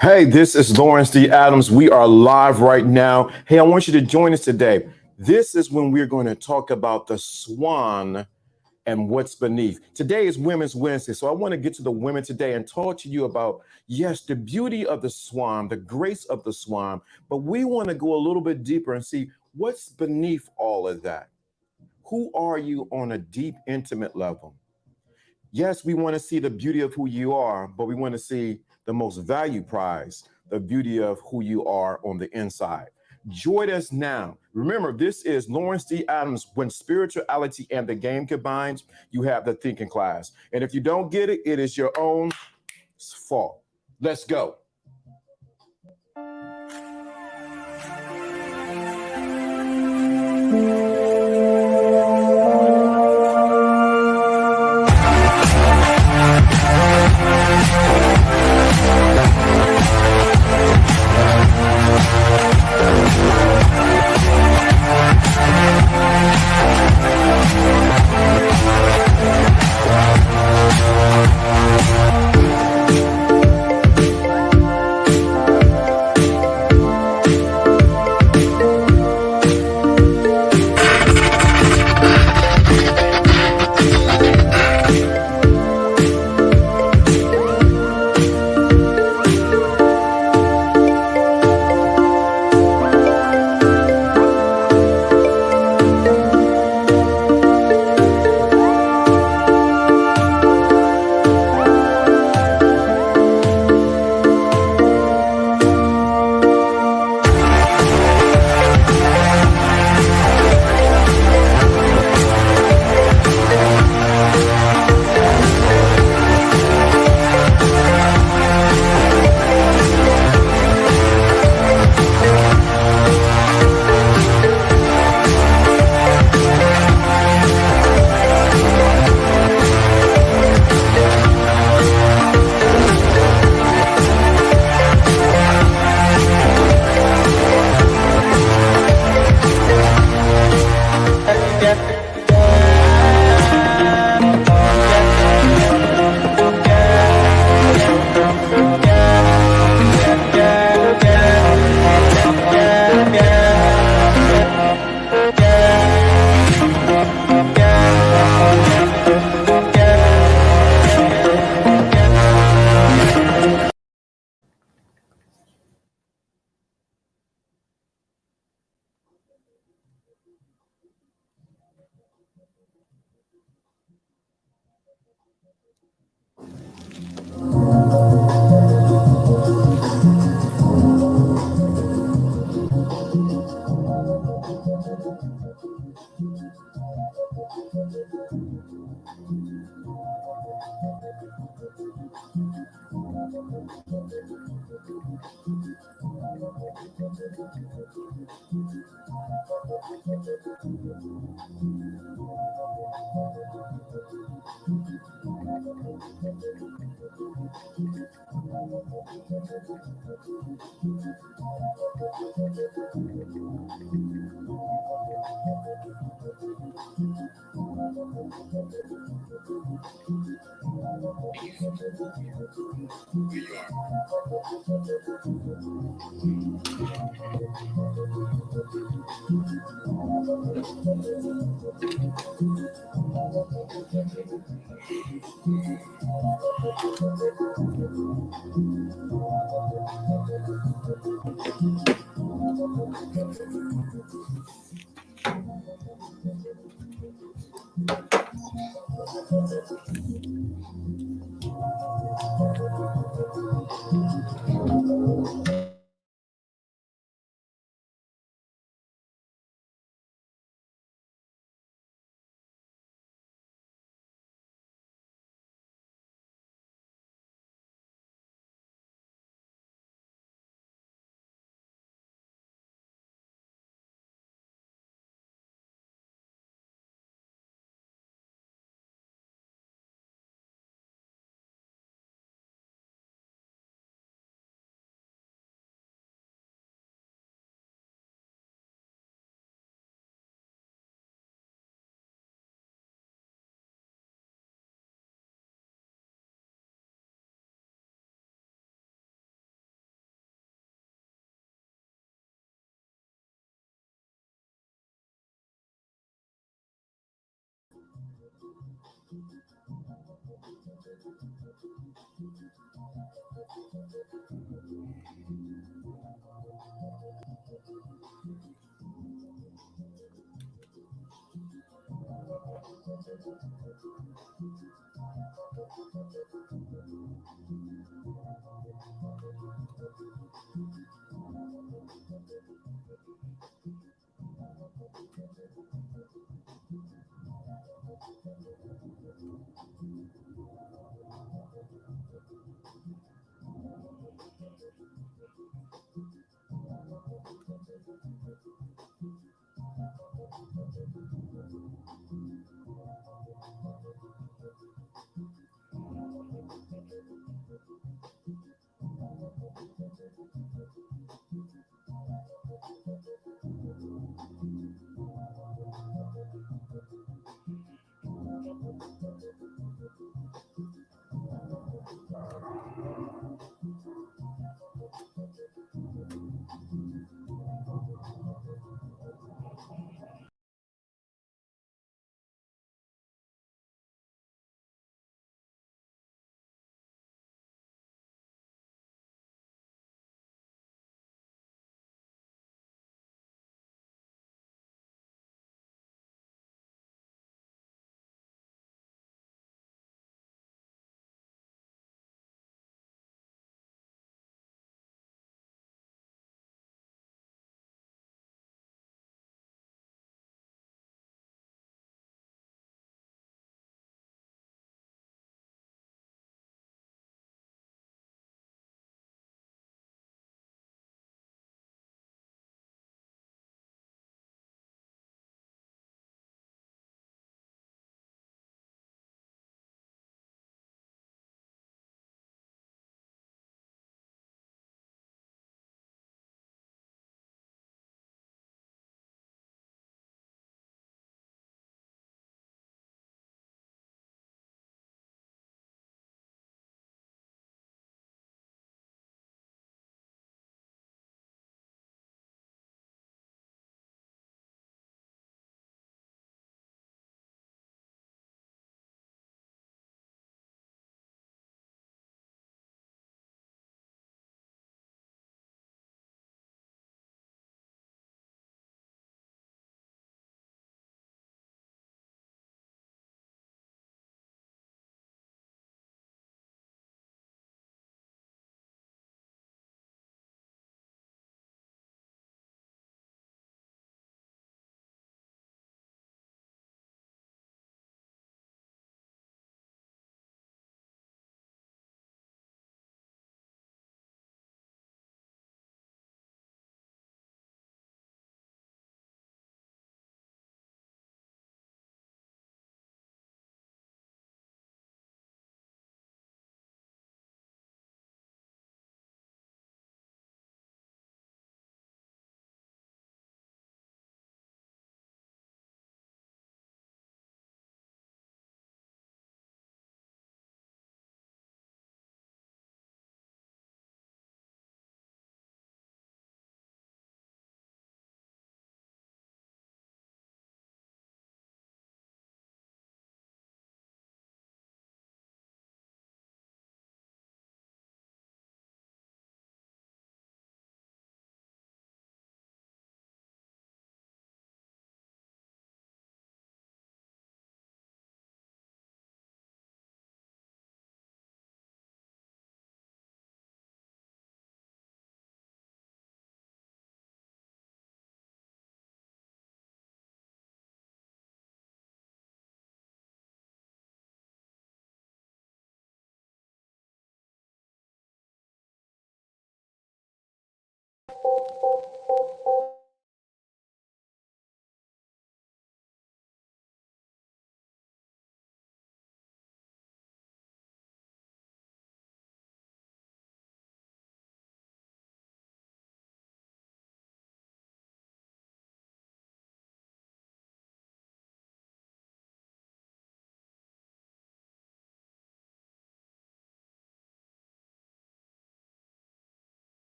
Hey, this is Lawrence D. Adams. We are live right now. Hey, I want you to join us today. This is when we're going to talk about the swan and what's beneath. Today is Women's Wednesday, so I want to get to the women today and talk to you about, yes, the beauty of the swan, the grace of the swan, but we want to go a little bit deeper and see what's beneath all of that. Who are you on a deep, intimate level? Yes, we want to see the beauty of who you are, but we want to see the most valued prize, the beauty of who you are on the inside. Join us now. Remember, this is Lawrence D. Adams. When spirituality and the game combines, you have the thinking class. And if you don't get it, it is your own fault. Let's go.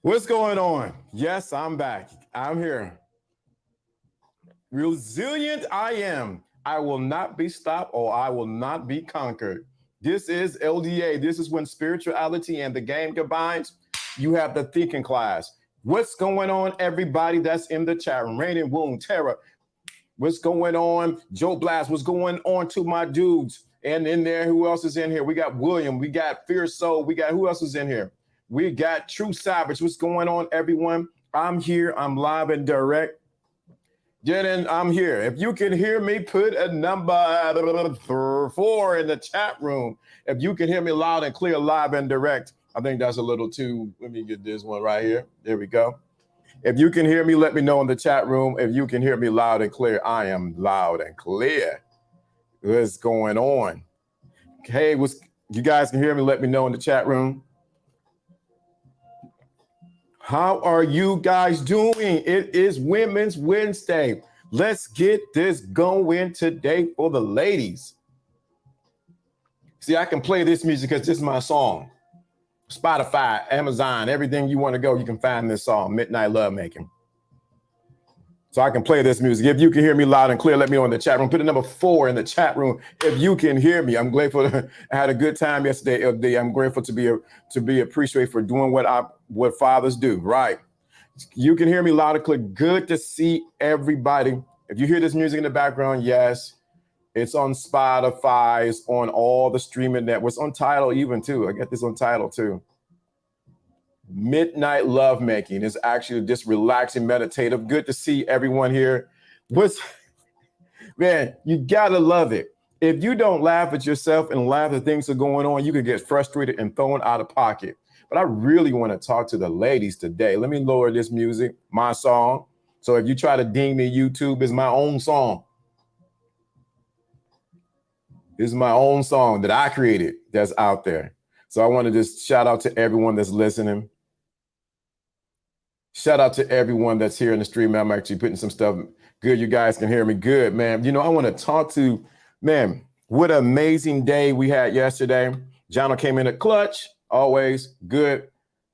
What's going on? Yes, I'm back. I'm here. Resilient I am. I will not be stopped or I will not be conquered. This is LDA. This is when spirituality and the game combines. You have the thinking class. What's going on, everybody that's in the chat room? Rain and Wound, Terra. What's going on? Joe Blast. What's going on to my dudes? And in there, who else is in here? We got William. We got Fierce Soul. We got who else is in here? We got True Savage. What's going on, everyone? I'm here. I'm live and direct. Jen, I'm here. If you can hear me, put a number 4 in the chat room. If you can hear me loud and clear, live and direct. I think that's a little too. Let me get this one right here. There we go. If you can hear me, let me know in the chat room. If you can hear me loud and clear, I am loud and clear. What's going on? Hey, you guys can hear me? Let me know in the chat room. How are you guys doing? It is Women's Wednesday. Let's get this going today for the ladies. See, I can play this music because this is my song. Spotify, Amazon, everything you want to go, you can find this song, Midnight Lovemaking. So I can play this music. If you can hear me loud and clear, let me know in the chat room. Put a number 4 in the chat room if you can hear me. I'm grateful. I had a good time yesterday. I'm grateful to be appreciated for doing what fathers do. Right. You can hear me loud and clear. Good to see everybody. If you hear this music in the background, yes, it's on Spotify. It's on all the streaming networks. On Tidal even too. I get this on Tidal too. Midnight Lovemaking is actually just relaxing, meditative. Good to see everyone here. Man, you gotta love it. If you don't laugh at yourself and laugh at things that are going on, you could get frustrated and thrown out of pocket. But I really want to talk to the ladies today. Let me lower this music, my song. So if you try to ding me, YouTube is my own song. This is my own song that I created that's out there. So I want to just shout out to everyone that's listening. Shout out to everyone that's here in the stream. I'm actually putting some stuff good. You guys can hear me good, man. You know, I want to talk to, man, what an amazing day we had yesterday. Jono came in a clutch, always good.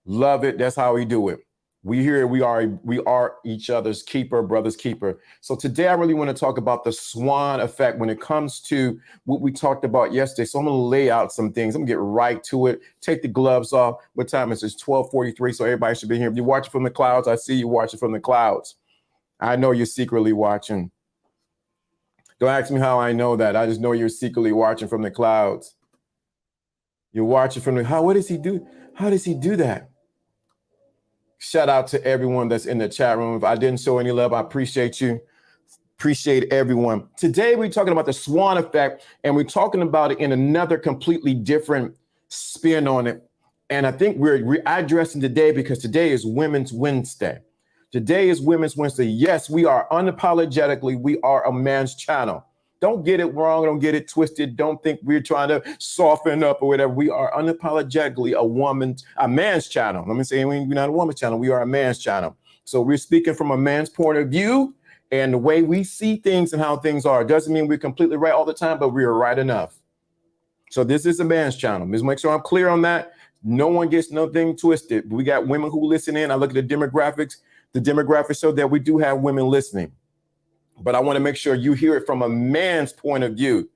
Love it. That's how we do it. We are each other's keeper, brother's keeper. So today I really want to talk about the Swan effect when it comes to what we talked about yesterday. So I'm going to lay out some things. I'm going to get right to it. Take the gloves off. What time is it? It's 12:43. So everybody should be here. If you're watching from the clouds, I see you watching from the clouds. I know you're secretly watching. Don't ask me how I know that. I just know you're secretly watching from the clouds. You're watching from what does he do? How does he do that? Shout out to everyone that's in the chat room. If I didn't show any love, I appreciate you. Appreciate everyone. Today, we're talking about the Swan effect, and we're talking about it in another completely different spin on it. And I think we're addressing today because today is Women's Wednesday. Today is Women's Wednesday. Yes, we are unapologetically, we are a man's channel. Don't get it wrong. Don't get it twisted. Don't think we're trying to soften up or whatever. We are unapologetically a man's channel. Let me say we're not a woman's channel. We are a man's channel. So we're speaking from a man's point of view and the way we see things and how things are. Doesn't mean we're completely right all the time, but we are right enough. So this is a man's channel. Just make sure I'm clear on that. No one gets nothing twisted. We got women who listen in. I look at the demographics. The demographics show that we do have women listening. But I want to make sure you hear it from a man's point of view,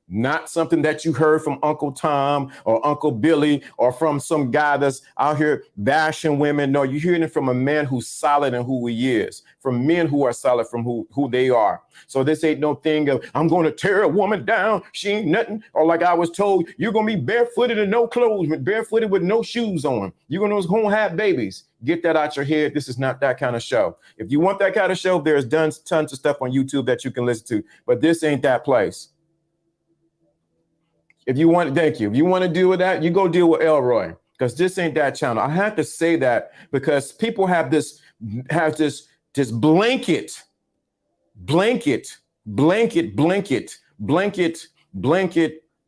not something that you heard from Uncle Tom or Uncle Billy or from some guy that's out here bashing women. No, you're hearing it from a man who's solid in who he is, from men who are solid from who they are. So this ain't no thing of, I'm going to tear a woman down. She ain't nothing. Or like I was told, you're going to be barefooted and no clothes, barefooted with no shoes on. You're going to have babies. Get that out your head. This is not that kind of show. If you want that kind of show, there's tons of stuff on YouTube that you can listen to, but this ain't that place. If you want, thank you. If you want to deal with that, you go deal with Elroy, because this ain't that channel. I have to say that because people have this blanket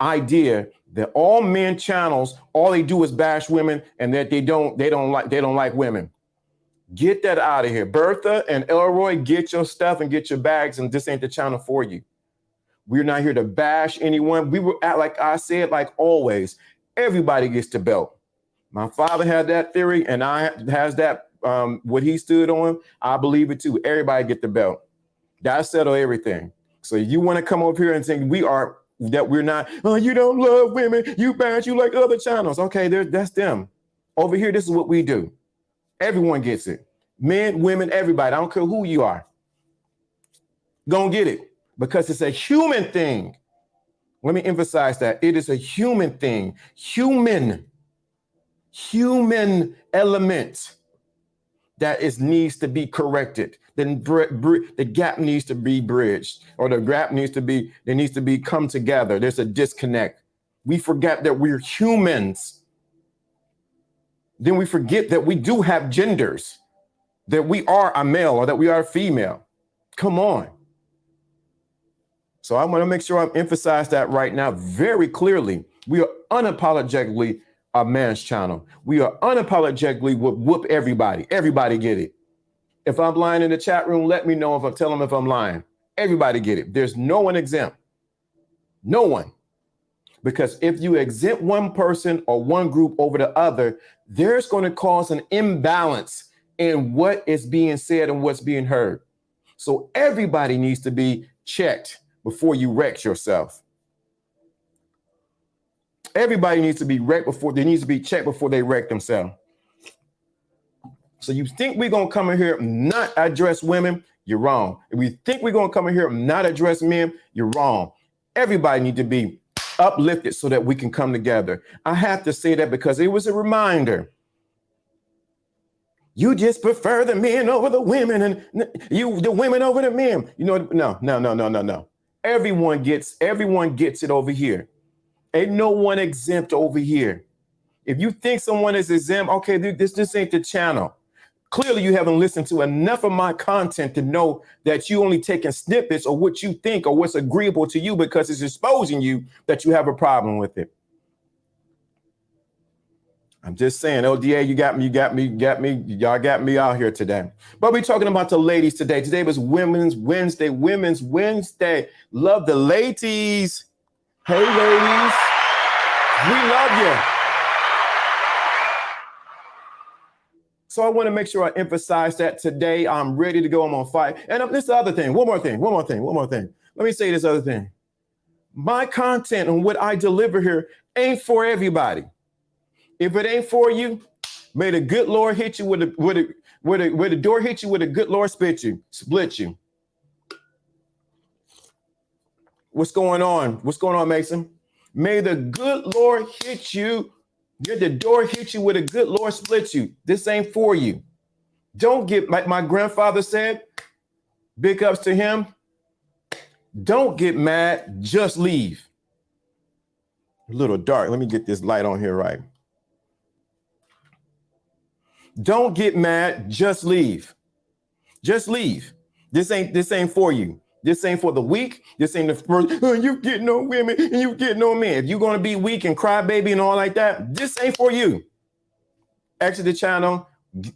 idea that all men channels, all they do is bash women and that they don't like women. Get that out of here. Bertha and Elroy, get your stuff and get your bags, and this ain't the channel for you. We're not here to bash anyone. We were at, like I said, like always, everybody gets the belt. My father had that theory, and I has that what he stood on. I believe it too. Everybody get the belt. That settle everything. So you want to come over here and think we're not, oh, you don't love women, you bad, you like other channels. Okay, that's them. Over here, this is what we do. Everyone gets it. Men, women, everybody. I don't care who you are. Gonna get it because it's a human thing. Let me emphasize that. It is a human thing. Human element that needs to be corrected. Then the gap needs to be bridged, or the gap needs to be come together. There's a disconnect. We forget that we're humans. Then we forget that we do have genders, that we are a male or that we are a female. Come on. So I want to make sure I emphasize that right now very clearly. We are unapologetically a man's channel. We are unapologetically whoop everybody. Everybody get it. If I'm lying in the chat room, let me know. Tell them if I'm lying. Everybody get it. There's no one exempt. No one. Because if you exempt one person or one group over the other, there's going to cause an imbalance in what is being said and what's being heard. So everybody needs to be checked before you wreck yourself. Everybody needs to be checked before they wreck themselves. So you think we're going to come in here and not address women? You're wrong. If we think we're going to come in here and not address men, you're wrong. Everybody needs to be uplifted so that we can come together. I have to say that because it was a reminder. You just prefer the men over the women and the women over the men. You know, no. Everyone gets it over here. Ain't no one exempt over here. If you think someone is exempt, okay, this ain't the channel. Clearly, you haven't listened to enough of my content to know that you only taking snippets of what you think or what's agreeable to you because it's exposing you that you have a problem with it. I'm just saying, LDA, you got me. Y'all got me out here today. But we're talking about the ladies today. Today was Women's Wednesday. Love the ladies. Hey, ladies. We love you. So I want to make sure I emphasize that today. I'm ready to go. I'm on fire. And this is the other thing. One more thing. Let me say this other thing. My content and what I deliver here ain't for everybody. If it ain't for you, may the good Lord hit you where the door hit you, where the good Lord split you. What's going on, Mason? May the good Lord hit you. Did the door hit you where the good Lord split you? This ain't for you. Don't get, like my grandfather said, big ups to him. Don't get mad, just leave. A little dark. Let me get this light on here right. Don't get mad, just leave. Just leave. This ain't for you. This ain't for the weak. This ain't the first, oh, you get no women and you get no men. If you're going to be weak and cry baby and all like that, this ain't for you. Exit the channel.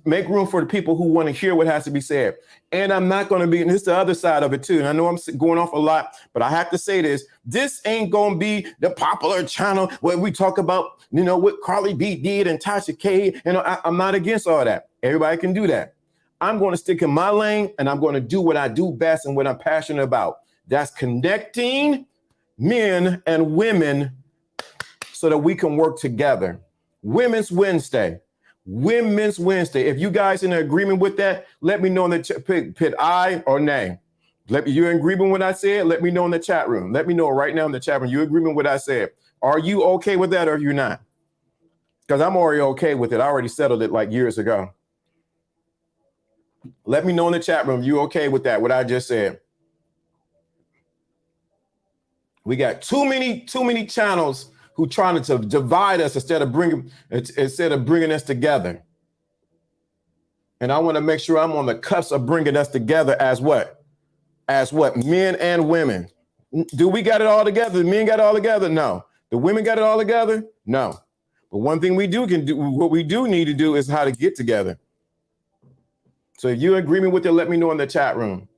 Make room for the people who want to hear what has to be said. And I'm not going to be, and this is the other side of it too. And I know I'm going off a lot, but I have to say this. This ain't going to be the popular channel where we talk about, what Carly B did and Tasha K. And I'm not against all that. Everybody can do that. I'm going to stick in my lane and I'm going to do what I do best and what I'm passionate about. That's connecting men and women so that we can work together. Women's Wednesday. If you guys in agreement with that, let me know in the put aye or nay. You in agreement with what I said? Let me know in the chat room. Let me know right now in the chat room. You agreement with what I said? Are you okay with that or are you not? Because I'm already okay with it. I already settled it like years ago. Let me know in the chat room. You okay with that? What I just said? We got too many channels who trying to divide us instead of bringing us together. And I want to make sure I'm on the cusp of bringing us together as what? Men and women. Do we got it all together? The men got it all together? No. The women got it all together? No. But one thing what we do need to do is how to get together. So if you're in agreement with it, let me know in the chat room.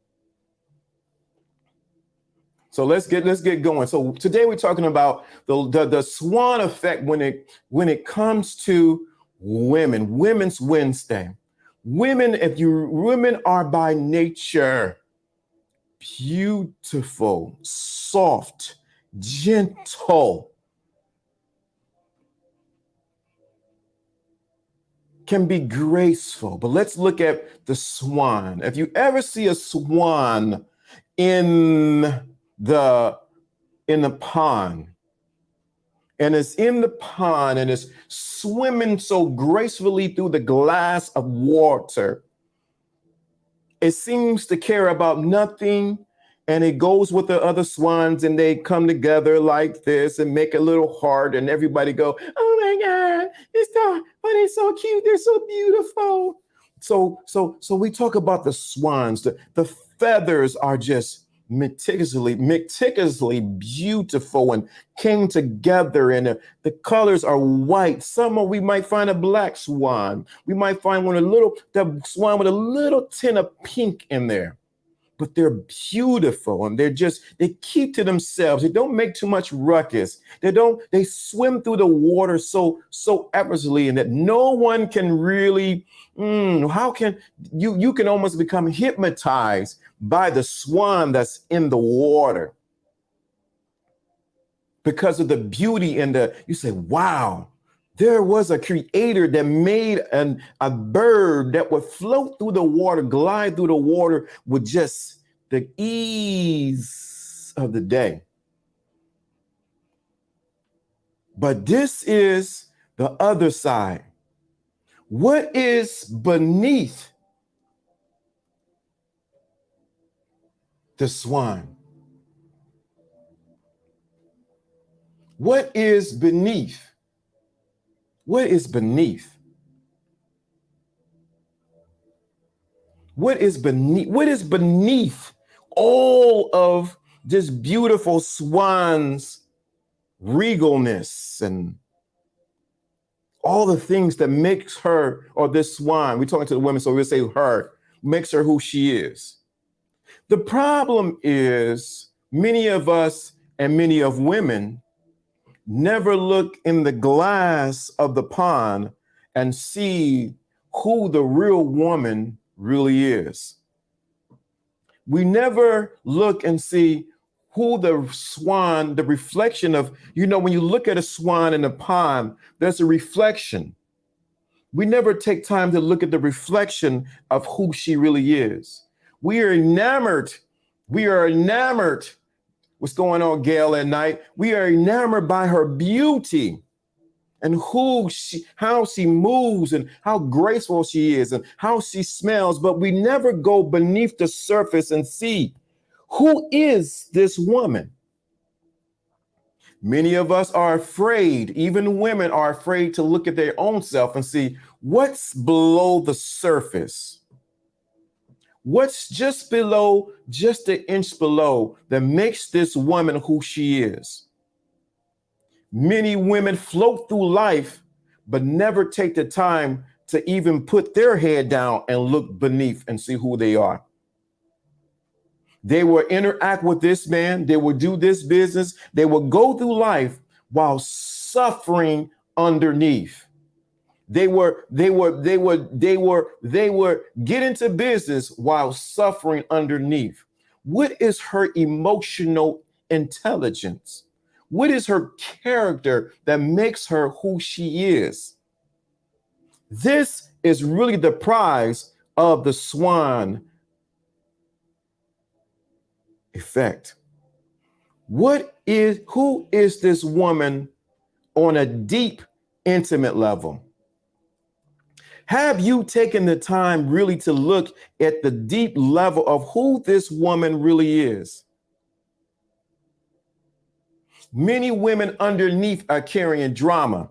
So let's get going. So today we're talking about the Swan effect when it comes to Women's Wednesday. Women are by nature beautiful, soft, gentle, can be graceful. But let's look at the swan. If you ever see a swan in the pond, and it's in the pond and it's swimming so gracefully through the glass of water, it seems to care about nothing. And it goes with the other swans and they come together like this and make a little heart and everybody go, oh my God, but it's so cute. They're so beautiful. So we talk about the swans. The feathers are just meticulously beautiful and came together, and the colors are white. We might find a black swan. We might find the swan with a little tint of pink in there. But they're beautiful and they keep to themselves. They don't make too much ruckus. They swim through the water so effortlessly, and that no one can really, how can you can almost become hypnotized by the swan that's in the water because of the beauty you say, wow, there was a creator that made a bird that would float through the water, glide through the water with just the ease of the day. But this is the other side. What is beneath the swan? What is beneath? What is beneath? What is beneath? What is beneath all of this beautiful swan's regalness and all the things that makes her, or this swan, we're talking to the women, so we'll say her, makes her who she is. The problem is many of us and many of women never look in the glass of the pond and see who the real woman really is. We never look and see who the swan, the reflection of, when you look at a swan in a pond, there's a reflection. We never take time to look at the reflection of who she really is. We are enamored. What's going on, Gail, at night? We are enamored by her beauty and how she moves and how graceful she is and how she smells. But we never go beneath the surface and see, who is this woman? Many of us are afraid, even women are afraid to look at their own self and see what's below the surface. What's just an inch below that makes this woman who she is? Many women float through life, but never take the time to even put their head down and look beneath and see who they are. They will interact with this man. They will do this business. They will go through life while suffering underneath. They were get into business while suffering underneath. What is her emotional intelligence? What is her character that makes her who she is? This is really the prize of the swan effect. Who is this woman on a deep, intimate level? Have you taken the time really to look at the deep level of who this woman really is? Many women underneath are carrying drama,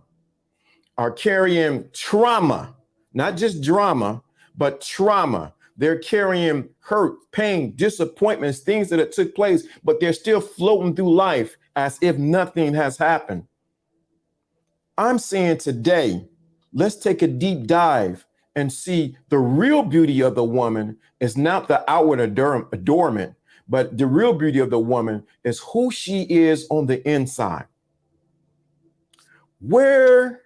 are carrying trauma, not just drama, but trauma. They're carrying hurt, pain, disappointments, things that took place, but they're still floating through life as if nothing has happened. I'm saying today, let's take a deep dive and see the real beauty of the woman is not the outward adornment, but the real beauty of the woman is who she is on the inside. Where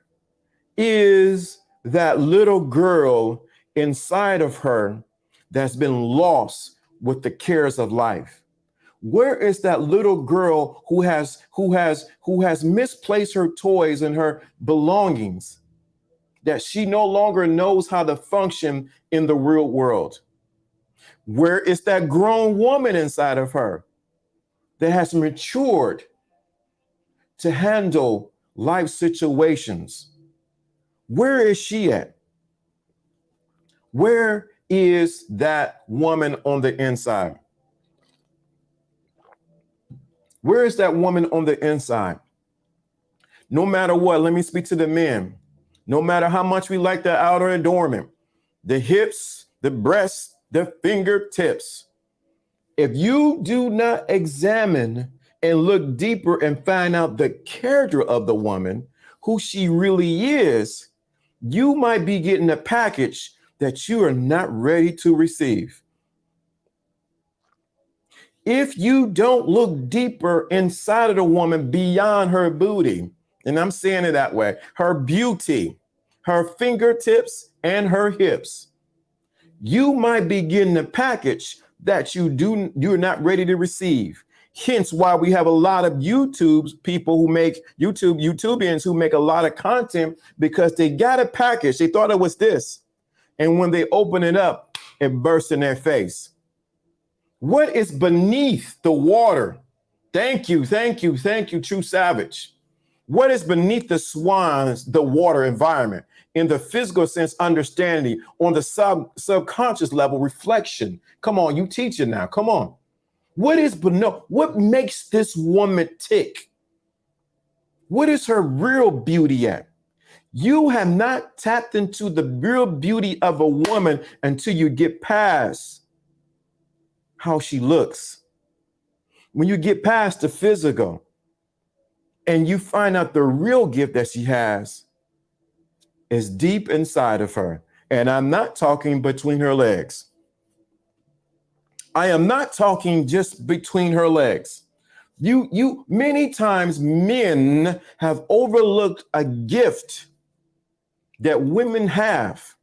is that little girl inside of her that's been lost with the cares of life? Where is that little girl who has misplaced her toys and her belongings, that she no longer knows how to function in the real world? Where is that grown woman inside of her that has matured to handle life situations? Where is she at? Where is that woman on the inside? Where is that woman on the inside? No matter what, let me speak to the men. No matter how much we like the outer adornment, the hips, the breasts, the fingertips, if you do not examine and look deeper and find out the character of the woman, who she really is, you might be getting a package that you are not ready to receive. If you don't look deeper inside of the woman beyond her booty, and I'm saying it that way, her beauty, her fingertips, and her hips, you might be getting a package that you're not ready to receive. Hence why we have a lot of YouTubians who make a lot of content, because they got a package. They thought it was this. And when they open it up, it bursts in their face. What is beneath the water? Thank you, true savage. What is beneath the water environment? In the physical sense, understanding. On the subconscious level, reflection. Come on, you teach it now. Come on. What is beneath? What makes this woman tick? What is her real beauty at? You have not tapped into the real beauty of a woman until you get past how she looks. When you get past the physical and you find out the real gift that she has is deep inside of her. And I'm not talking between her legs. I am not talking just between her legs. You many times men have overlooked a gift that women have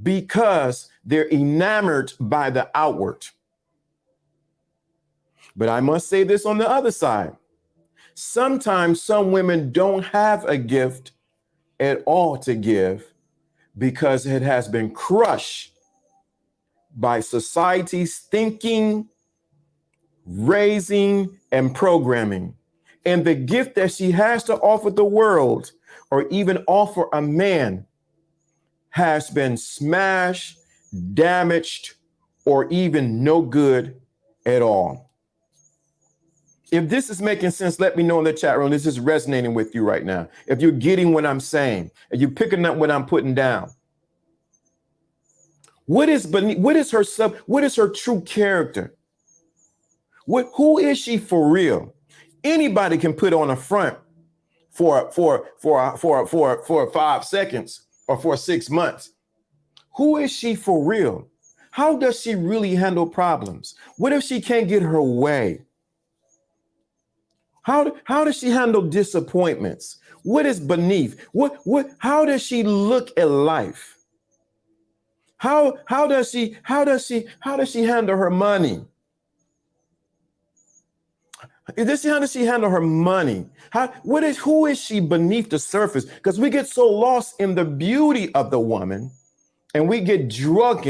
because they're enamored by the outward. But I must say this on the other side. Sometimes some women don't have a gift at all to give because it has been crushed by society's thinking, raising, and programming. And the gift that she has to offer the world, or even offer a man, has been smashed, damaged, or even no good at all. If this is making sense, let me know in the chat room. This is resonating with you right now. If you're getting what I'm saying, and you're picking up what I'm putting down. What is beneath? What is her true character? Who is she for real? Anybody can put on a front for 5 seconds or for 6 months. Who is she for real? How does she really handle problems? What if she can't get her way? How does she handle disappointments? What is beneath? How does she look at life? How does she handle her money? How does she handle her money? Who is she beneath the surface? Because we get so lost in the beauty of the woman, and we get drunk,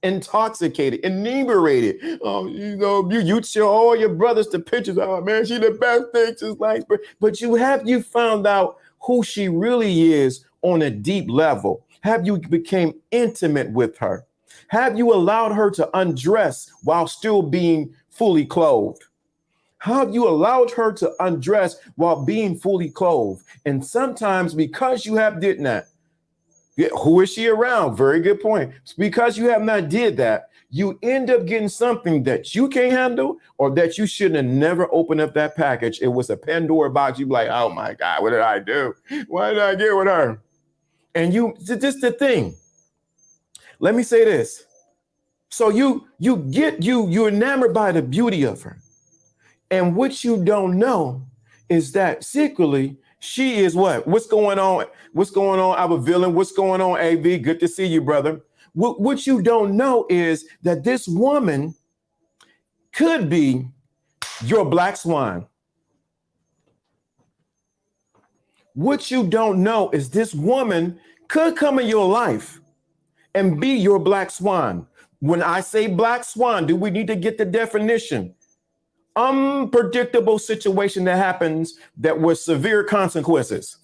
intoxicated, inebriated. You show all your brothers the pictures. Oh man, she the best thing since life. But you found out who she really is on a deep level? Have you became intimate with her? Have you allowed her to undress while still being fully clothed? Have you allowed her to undress while being fully clothed? And sometimes because you have did not, who is she around? Very good point. Because you have not did that, you end up getting something that you can't handle, or that you shouldn't have never opened up that package. It was a Pandora box. You be like, oh my God, what did I do? Why did I get with her? And this the thing. Let me say this. So you're enamored by the beauty of her. And what you don't know is that secretly She is what? What's going on? What's going on, our villain? What's going on, AV? Good to see you, brother. What you don't know is that this woman could be your black swan. What you don't know is this woman could come in your life and be your black swan. When I say black swan, do we need to get the definition? Unpredictable situation that happens that with severe consequences.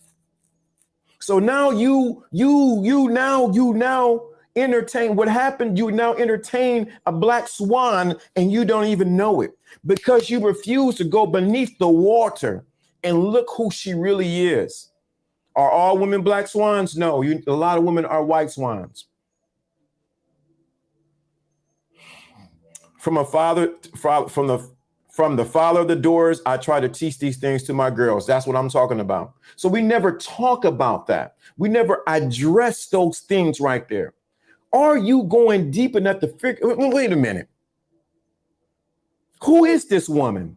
So now you now entertain what happened. You now entertain a black swan and you don't even know it because you refuse to go beneath the water and look who she really is. Are all women black swans? No, a lot of women are white swans. From the father of the doors, I try to teach these things to my girls. That's what I'm talking about. So we never talk about that. We never address those things right there. Are you going deep enough to figure? Wait a minute. Who is this woman?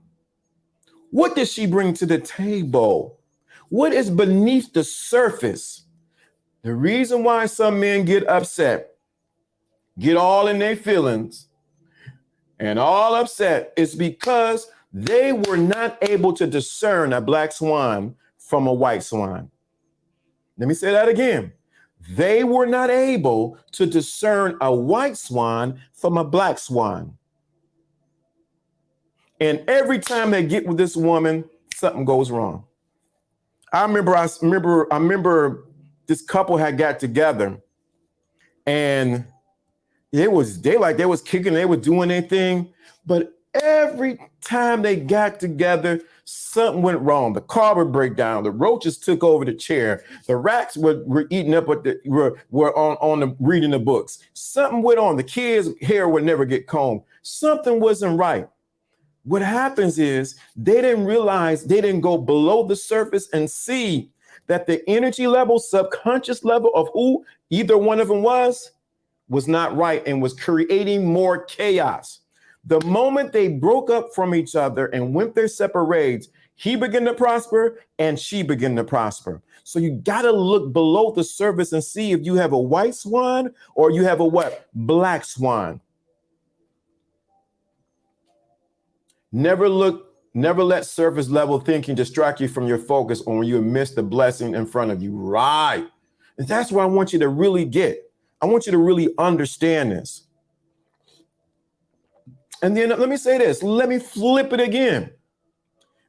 What does she bring to the table? What is beneath the surface? The reason why some men get upset, get all in their feelings, and all upset is because they were not able to discern a black swan from a white swan. Let me say that again. They were not able to discern a white swan from a black swan. And every time they get with this woman, something goes wrong. I remember this couple had got together and they was kicking, they were doing their thing, but every time they got together, something went wrong. The car would break down. The roaches took over the chair. The rats were eating up what were on the reading the books. Something went on. The kids' hair would never get combed. Something wasn't right. What happens is they didn't realize, they didn't go below the surface and see that the energy level, subconscious level of who either one of them was not right and was creating more chaos. The moment they broke up from each other and went their separate ways, he began to prosper and she began to prosper. So you got to look below the surface and see if you have a white swan or you have a what? Black swan. Never let surface level thinking distract you from your focus on when you miss the blessing in front of you. Right. And that's where I want you to really get. I want you to really understand this. And then let me say this. Let me flip it again.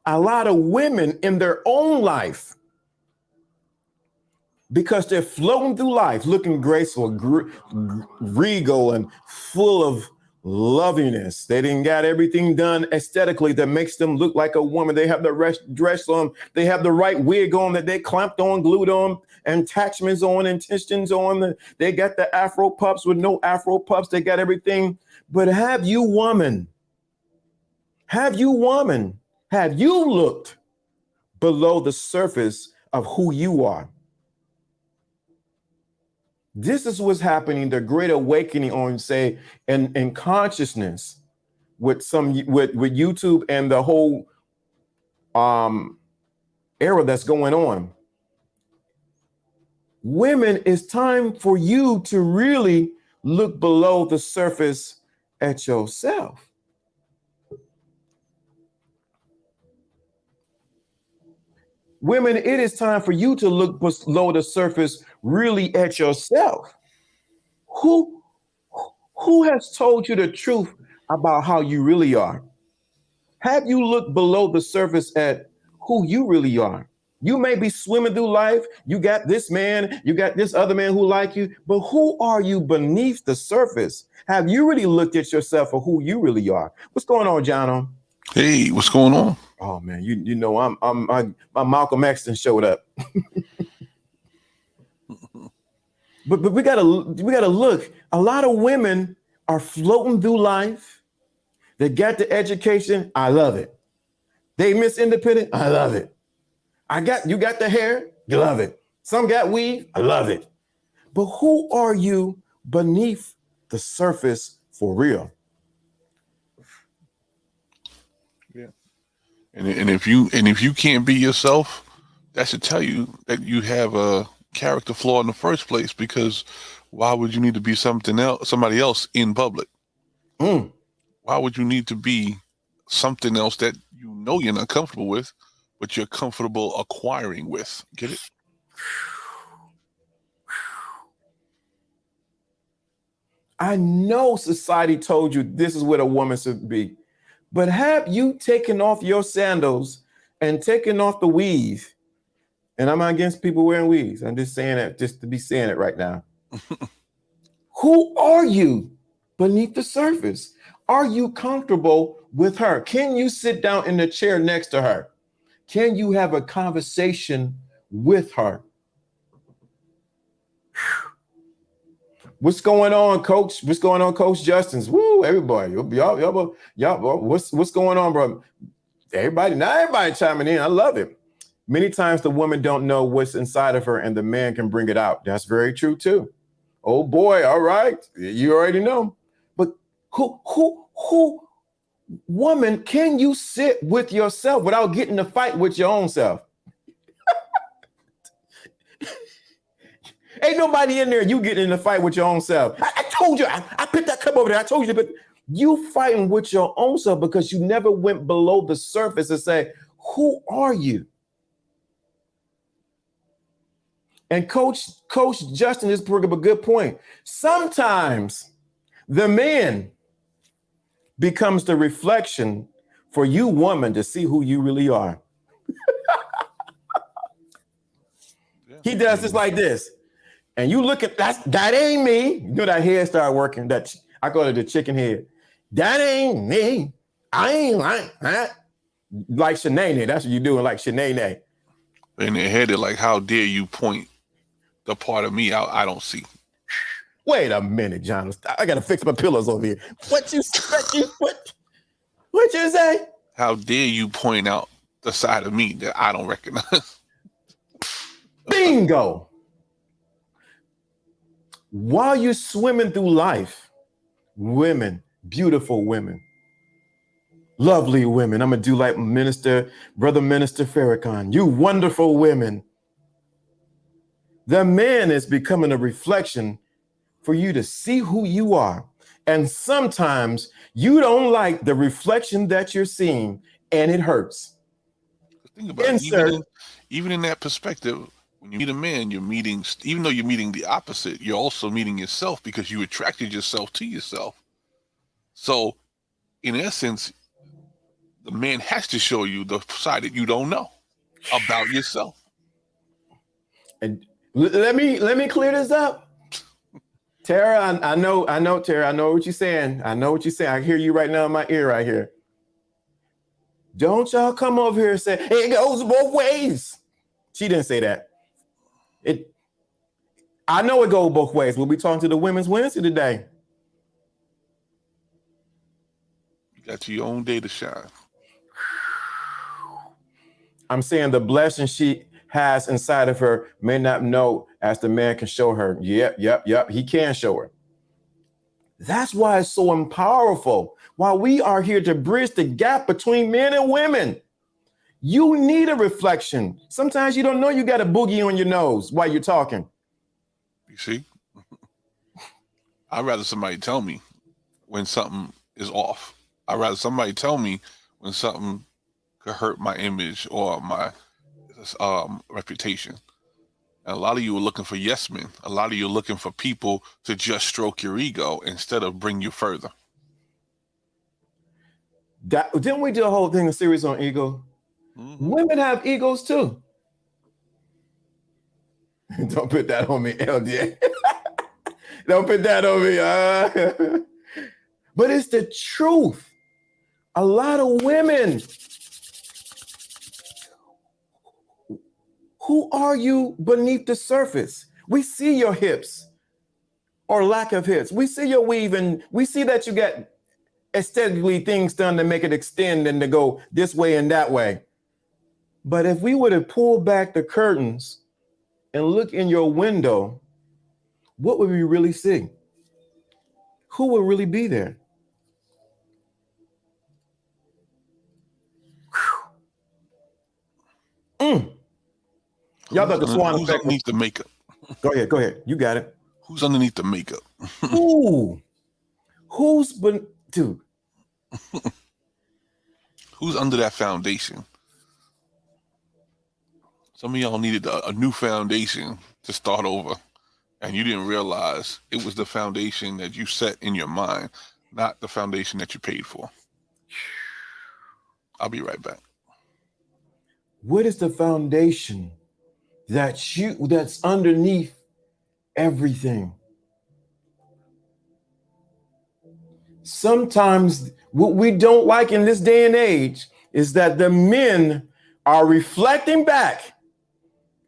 A lot of women in their own life, because they're floating through life looking graceful, regal, and full of loveliness. They didn't got everything done aesthetically that makes them look like a woman. They have the dress on. They have the right wig on that they clamped on, glued on, and attachments on, and tensions on. They got the Afro puffs with no Afro puffs. They got everything. But have you looked below the surface of who you are? This is what's happening, the great awakening on, say, in consciousness with YouTube and the whole era that's going on. Women, it's time for you to really look below the surface at yourself. Women, it is time for you to look below the surface really at yourself. Who has told you the truth about how you really are? Have you looked below the surface at who you really are? You may be swimming through life. You got this man, you got this other man who like you, but who are you beneath the surface? Have you really looked at yourself for who you really are? What's going on, Jono? Hey, what's going on? Oh man, you know my Malcolm X showed up. but we gotta look. A lot of women are floating through life. They got the education. I love it. They Miss Independent. I love it. You got the hair. You love it. Some got weave. I love it. But who are you beneath the surface for real? Yeah. And if you can't be yourself, That should tell you that you have a character flaw in the first place, because why would you need to be somebody else in public? Mm. Why would you need to be something else that you know you're not comfortable with, but you're comfortable acquiring with? Get it? I know society told you this is what a woman should be, but have you taken off your sandals and taken off the weave? And I'm not against people wearing weaves. I'm just saying that just to be saying it right now. Who are you beneath the surface? Are you comfortable with her? Can you sit down in the chair next to her? Can you have a conversation with her? What's going on, Coach? What's going on, Coach Justin's? Woo, everybody, y'all, what's going on, bro? Everybody, not everybody chiming in. I love it. Many times the woman don't know what's inside of her, and the man can bring it out. That's very true too. Oh boy, all right, you already know. But who, woman, can you sit with yourself without getting in a fight with your own self? Ain't nobody in there. You getting in a fight with your own self. I told you. I put that cup over there. I told you, but you fighting with your own self because you never went below the surface and say, "Who are you?" And Coach Justin is bringing up a good point. Sometimes the man becomes the reflection for you, woman, to see who you really are. Yeah. He does this like this. And you look at that ain't me. You know that head start working. That I call it the chicken head. That ain't me. I ain't like that. Like Shanae, that's what you're doing, like Shanae. In their head, they're like, how dare you point the part of me out I don't see? Wait a minute, John. I gotta fix my pillows over here. What you say? How dare you point out the side of me that I don't recognize? Bingo. While you're swimming through life, women, beautiful women, lovely women. I'm gonna do like Brother Minister Farrakhan. You wonderful women. The man is becoming a reflection for you to see who you are. And sometimes you don't like the reflection that you're seeing, and it hurts. Think about it. Even in that perspective, when you meet a man, you're meeting, even though you're meeting the opposite, you're also meeting yourself, because you attracted yourself to yourself. So, in essence, the man has to show you the side that you don't know about yourself. And let me clear this up. Tara, I know, Tara, I know what you're saying. I hear you right now in my ear right here. Don't y'all come over here and say, hey, it goes both ways. She didn't say that. I know it goes both ways. We'll be talking to the Women's Wednesday today. You got your own day to shine. I'm saying the blessing she has inside of her may not know as the man can show her. Yep. He can show her. That's why it's so powerful. Why we are here to bridge the gap between men and women. You need a reflection. Sometimes you don't know you got a boogie on your nose while you're talking. You see? I'd rather somebody tell me when something is off. I'd rather somebody tell me when something could hurt my image or my reputation. And a lot of you are looking for yes men. A lot of you are looking for people to just stroke your ego instead of bring you further. Didn't we do a whole thing, a series on ego? Mm-hmm. Women have egos too. Don't put that on me, LJ. Don't put that on me. But it's the truth. A lot of women. Who are you beneath the surface? We see your hips or lack of hips. We see your weave, and we see that you got aesthetically things done to make it extend and to go this way and that way. But if we were to pull back the curtains and look in your window, what would we really see? Who would really be there? Y'all got the Swan Who's effect. underneath the makeup? Go ahead. You got it. Who's underneath the makeup? Ooh, who's been, dude? Who's under that foundation? Some of y'all needed a new foundation to start over, and you didn't realize it was the foundation that you set in your mind, not the foundation that you paid for. I'll be right back. What is the foundation that's underneath everything? Sometimes what we don't like in this day and age is that the men are reflecting back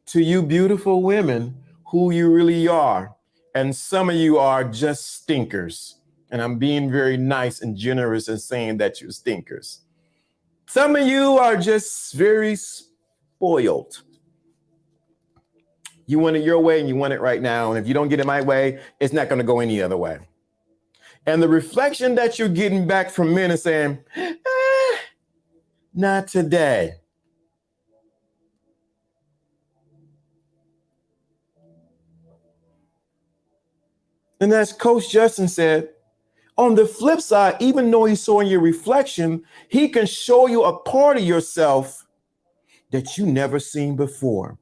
to you beautiful women who you really are. And some of you are just stinkers. And I'm being very nice and generous in saying that you're stinkers. Some of you are just very spoiled. You want it your way and you want it right now. And if you don't get it my way, it's not going to go any other way. And the reflection that you're getting back from men is saying, not today. And as Coach Justin said, on the flip side, even though he's showing your reflection, he can show you a part of yourself that you never seen before.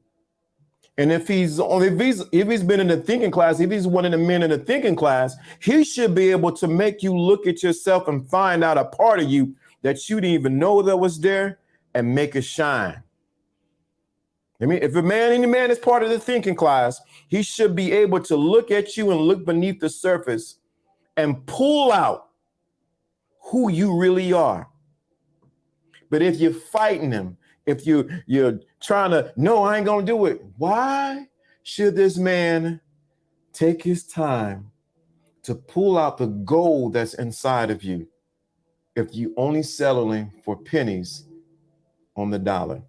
And if he's been in the thinking class, if he's one of the men in the thinking class, he should be able to make you look at yourself and find out a part of you that you didn't even know that was there and make it shine. I mean, if any man is part of the thinking class, he should be able to look at you and look beneath the surface and pull out who you really are. But if you're fighting him, if you're trying to, no, I ain't gonna do it. Why should this man take his time to pull out the gold that's inside of you if you only settling for pennies on the dollar?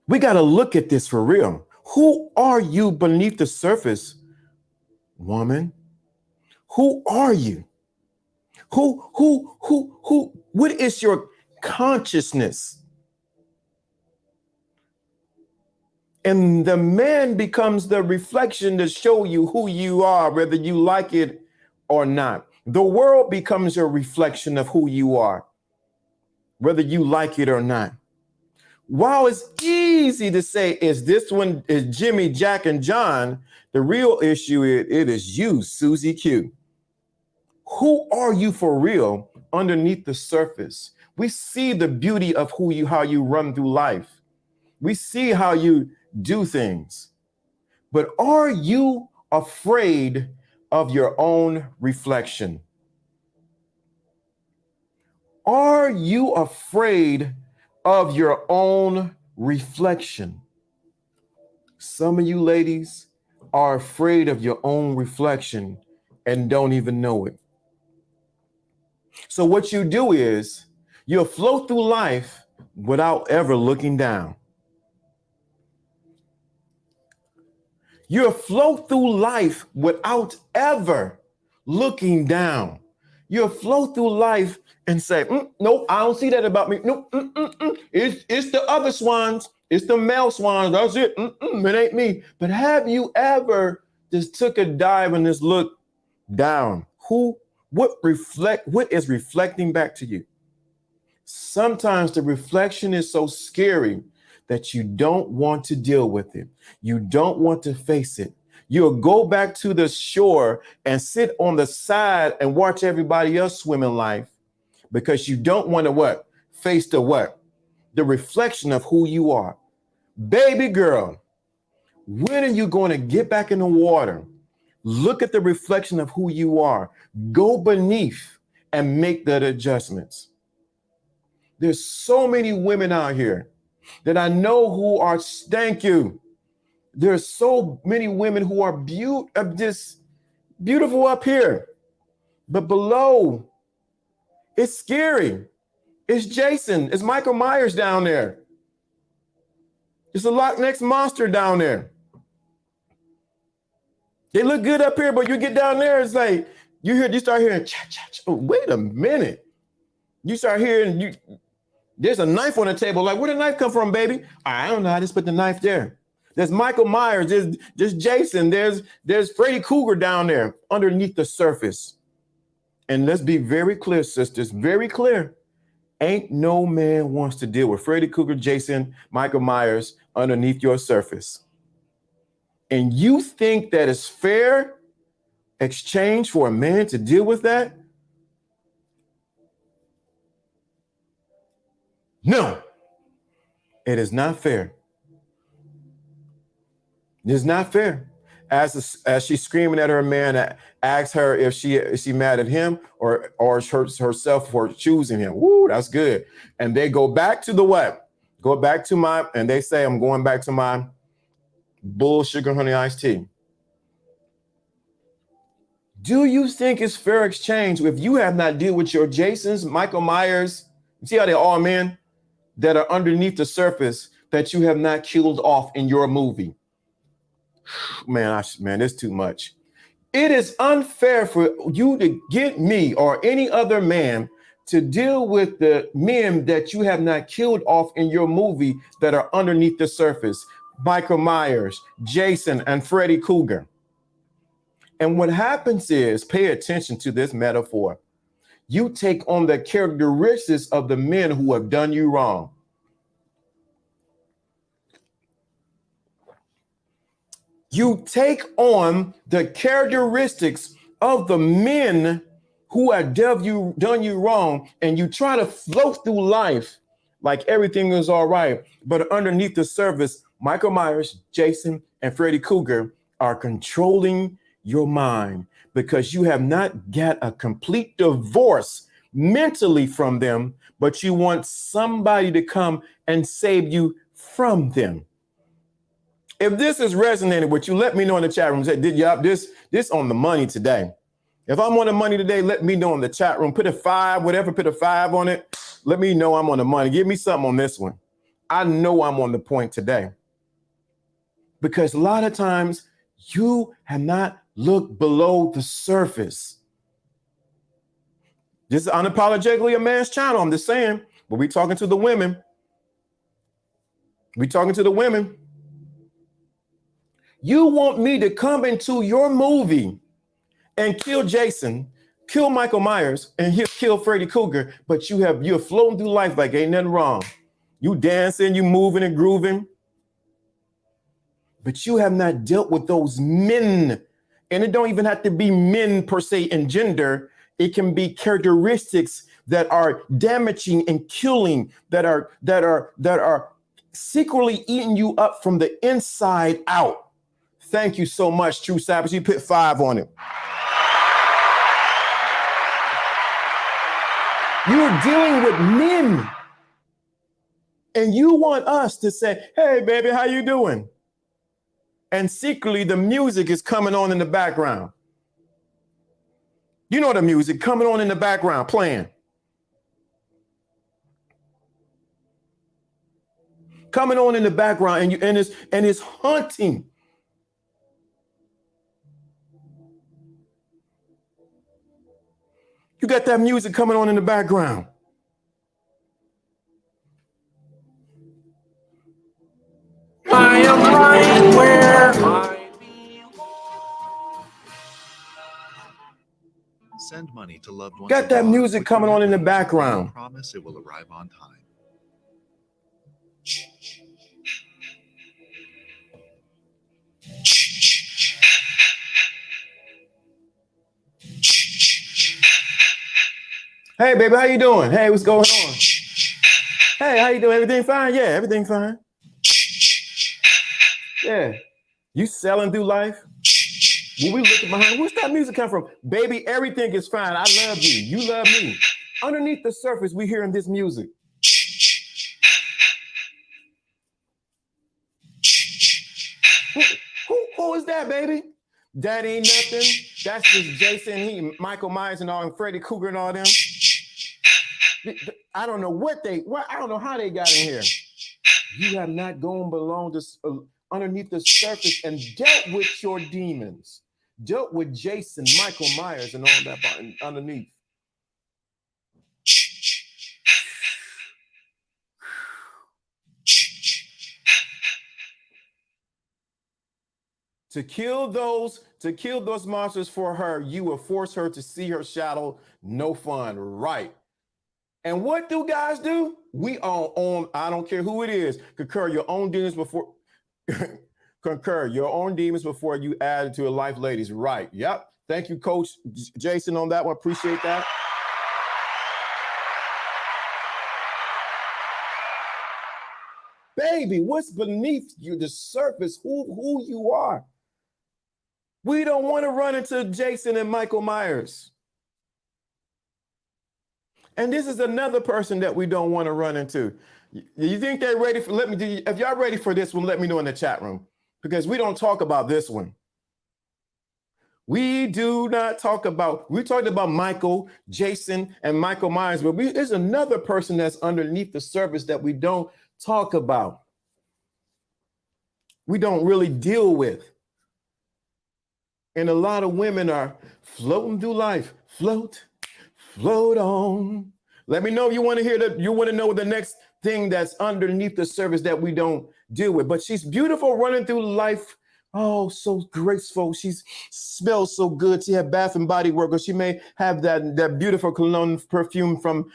We got to look at this for real. Who are you beneath the surface, woman? Who are you? What is your consciousness? And the man becomes the reflection to show you who you are, whether you like it or not. The world becomes a reflection of who you are, whether you like it or not. While it's easy to say, is this one, is Jimmy, Jack, and John, the real issue is it is you, Susie Q. Who are you for real underneath the surface? We see the beauty of how you run through life. We see how you do things. But are you afraid of your own reflection? Are you afraid of your own reflection? Some of you ladies are afraid of your own reflection and don't even know it. So what you do is you'll float through life without ever looking down. You'll float through life without ever looking down. You'll float through life and say, nope, I don't see that about me. Nope, It's the other swans. It's the male swans. That's it. It ain't me. But have you ever just took a dive and just looked down? What is reflecting back to you? Sometimes the reflection is so scary that you don't want to deal with it. You don't want to face it. You'll go back to the shore and sit on the side and watch everybody else swim in life because you don't want to what? Face the what? The reflection of who you are. Baby girl, when are you going to get back in the water? Look at the reflection of who you are. Go beneath and make the adjustments. There's so many women out here that I know who are, thank you. There's so many women who are just beautiful up here, but below, it's scary. It's Jason. It's Michael Myers down there. It's a Loch Ness monster down there. They look good up here, but you get down there, it's like you start hearing cha cha cha. Oh, wait a minute. You start hearing There's a knife on the table. Like, where did the knife come from, baby? I don't know. I just put the knife there. There's Michael Myers. There's Jason. There's Freddy Krueger down there underneath the surface. And let's be very clear, sisters, very clear. Ain't no man wants to deal with Freddy Krueger, Jason, Michael Myers underneath your surface. And you think that it's fair exchange for a man to deal with that? No, it is not fair. It's not fair. As she's screaming at her man, asks her if she mad at him or herself for choosing him. Woo, that's good. And they go back to the what? Go back to and they say, I'm going back to my bull sugar honey iced tea. Do you think it's fair exchange if you have not dealt with your Jasons, Michael Myers? See how they're all men that are underneath the surface that you have not killed off in your movie? Man, it's too much. It is unfair for you to get me or any other man to deal with the men that you have not killed off in your movie that are underneath the surface. Michael Myers, Jason, and Freddy Krueger. And what happens is, pay attention to this metaphor. You take on the characteristics of the men who have done you wrong. You take on the characteristics of the men who have done you wrong, and you try to float through life like everything is all right. But underneath the surface, Michael Myers, Jason, and Freddy Krueger are controlling your mind because you have not got a complete divorce mentally from them, but you want somebody to come and save you from them. If this is resonating with you, let me know in the chat room. Say, did y'all this on the money today? If I'm on the money today, let me know in the chat room. Put a 5, whatever, put a 5 on it. Let me know I'm on the money. Give me something on this one. I know I'm on the point today. Because a lot of times you have not looked below the surface. This is unapologetically a man's channel. I'm just saying, but we talking to the women. We talking to the women. You want me to come into your movie and kill Jason, kill Michael Myers, and kill Freddy Krueger, but you're floating through life like ain't nothing wrong. You dancing, you moving and grooving, but you have not dealt with those men. And it don't even have to be men per se in gender. It can be characteristics that are damaging and killing, that are secretly eating you up from the inside out. Thank you so much, True Savage. You put 5 on it. You're dealing with men. And you want us to say, hey, baby, how you doing? And secretly, the music is coming on in the background. You know the music coming on in the background, playing. Coming on in the background, and it's haunting. You got that music coming on in the background. I am right where I belong. Send money to loved ones. Got that music coming on in the background. I promise it will arrive on time. Hey, baby, how you doing? Hey, what's going on? Hey, how you doing? Everything fine? Yeah, everything fine. Yeah. You selling through life? When we looking behind, where's that music come from? Baby, everything is fine. I love you. You love me. Underneath the surface, we hearing this music. Who is that, baby? That ain't nothing. That's just Jason, Michael Myers and all, and Freddy Krueger and all them. I don't know I don't know how they got in here. You have not gone below this underneath the surface and dealt with your demons, dealt with Jason, Michael Myers, and all that underneath. To kill those monsters for her, you will force her to see her shadow. No fun, right? And what do guys do? We all own, I don't care who it is, concur your own demons before concur your own demons before you add it to a life, ladies. Right. Yep. Thank you, Coach Jason, on that one. Appreciate that. Baby, what's beneath you, the surface, who you are? We don't want to run into Jason and Michael Myers. And this is another person that we don't want to run into. You think they're ready for, if y'all ready for this one, let me know in the chat room, because we don't talk about this one. We do not talk about, we talked about Michael, Jason, and Michael Myers, but there's another person that's underneath the surface that we don't talk about. We don't really deal with. And a lot of women are floating through life. Float on. Let me know if you want to hear that. You want to know the next thing that's underneath the surface that we don't deal with. But she's beautiful running through life. Oh, so graceful. She smells so good. She had Bath and Body Works, or she may have that beautiful cologne perfume from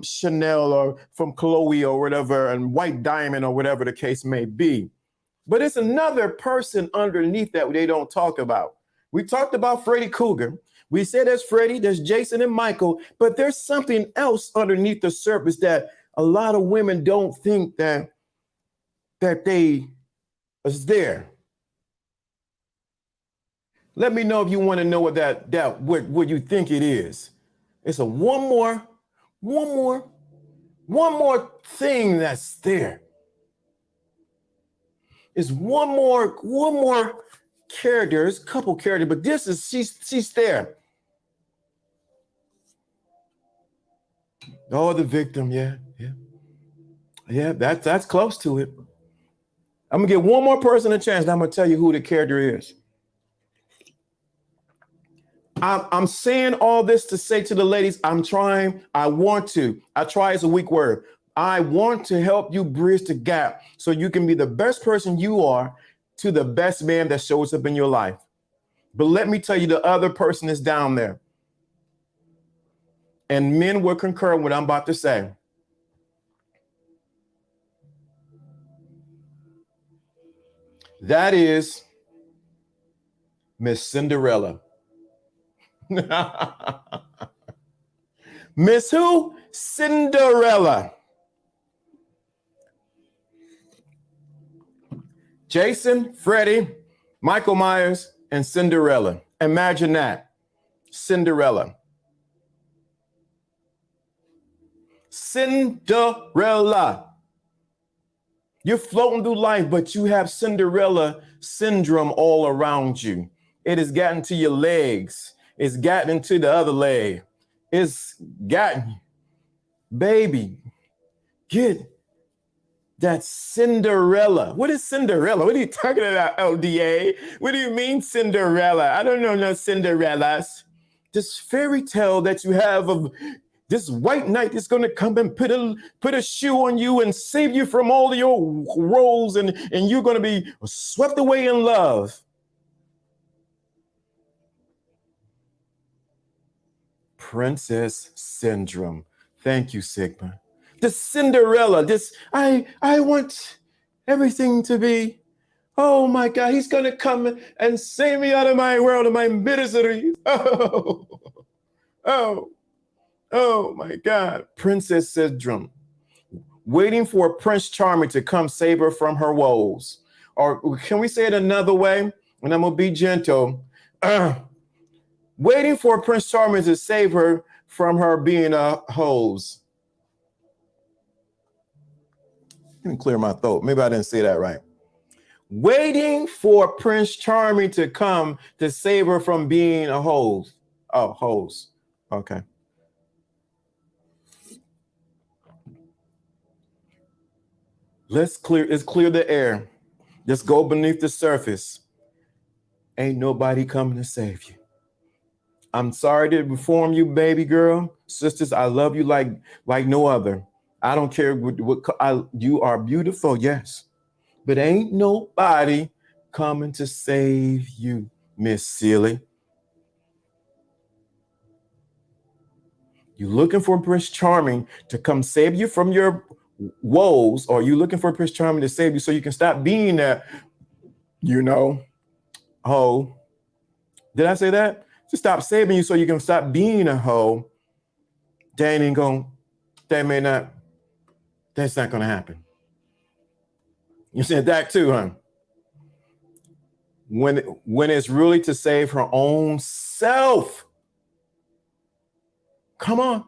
Chanel or from Chloe or whatever, and White Diamond or whatever the case may be. But it's another person underneath that they don't talk about. We talked about Freddy Krueger. We said there's Freddy, there's Jason and Michael, but there's something else underneath the surface that a lot of women don't think that they is there. Let me know if you want to know what you think it is. It's a one more thing that's there. It's one more character. It's a couple characters, but this is she's there. Oh, the victim, yeah. That's close to it. I'm gonna give one more person a chance, and I'm gonna tell you who the character is. I'm saying all this to say to the ladies, I'm trying. I try is a weak word. I want to help you bridge the gap so you can be the best person you are to the best man that shows up in your life. But let me tell you, the other person is down there. And men will concur with what I'm about to say. That is Miss Cinderella. Miss who? Cinderella. Jason, Freddy, Michael Myers, and Cinderella. Imagine that. Cinderella. Cinderella. You're floating through life, but you have Cinderella syndrome all around you. It has gotten to your legs. It's gotten into the other leg. It's gotten, baby, get that Cinderella. What is Cinderella? What are you talking about, LDA? What do you mean Cinderella? I don't know no Cinderellas. This fairy tale that you have of this white knight is going to come and put a shoe on you and save you from all of your woes, and you're going to be swept away in love. Princess syndrome. Thank you, Sigma. The Cinderella, I want everything to be, oh my God, he's going to come and save me out of my world, of my misery. Oh my God. Princess syndrome. Waiting for Prince Charming to come save her from her woes. Or can we say it another way? And I'm going to be gentle. Waiting for Prince Charming to save her from her being a hose. Let me clear my throat. Maybe I didn't say that right. Waiting for Prince Charming to come to save her from being a hose. Oh, hose. Okay. Let's clear the air. Let's go beneath the surface. Ain't nobody coming to save you. I'm sorry to inform you, baby girl. Sisters, I love you like no other. I don't care what you are beautiful, yes. But ain't nobody coming to save you, Miss Sealy. You looking for Prince Charming to come save you from your woes, or you looking for Prince Charming to save you so you can stop being that, hoe. Did I say that? To stop saving you so you can stop being a hoe. That's not gonna happen. You said that too, huh? When it's really to save her own self. Come on.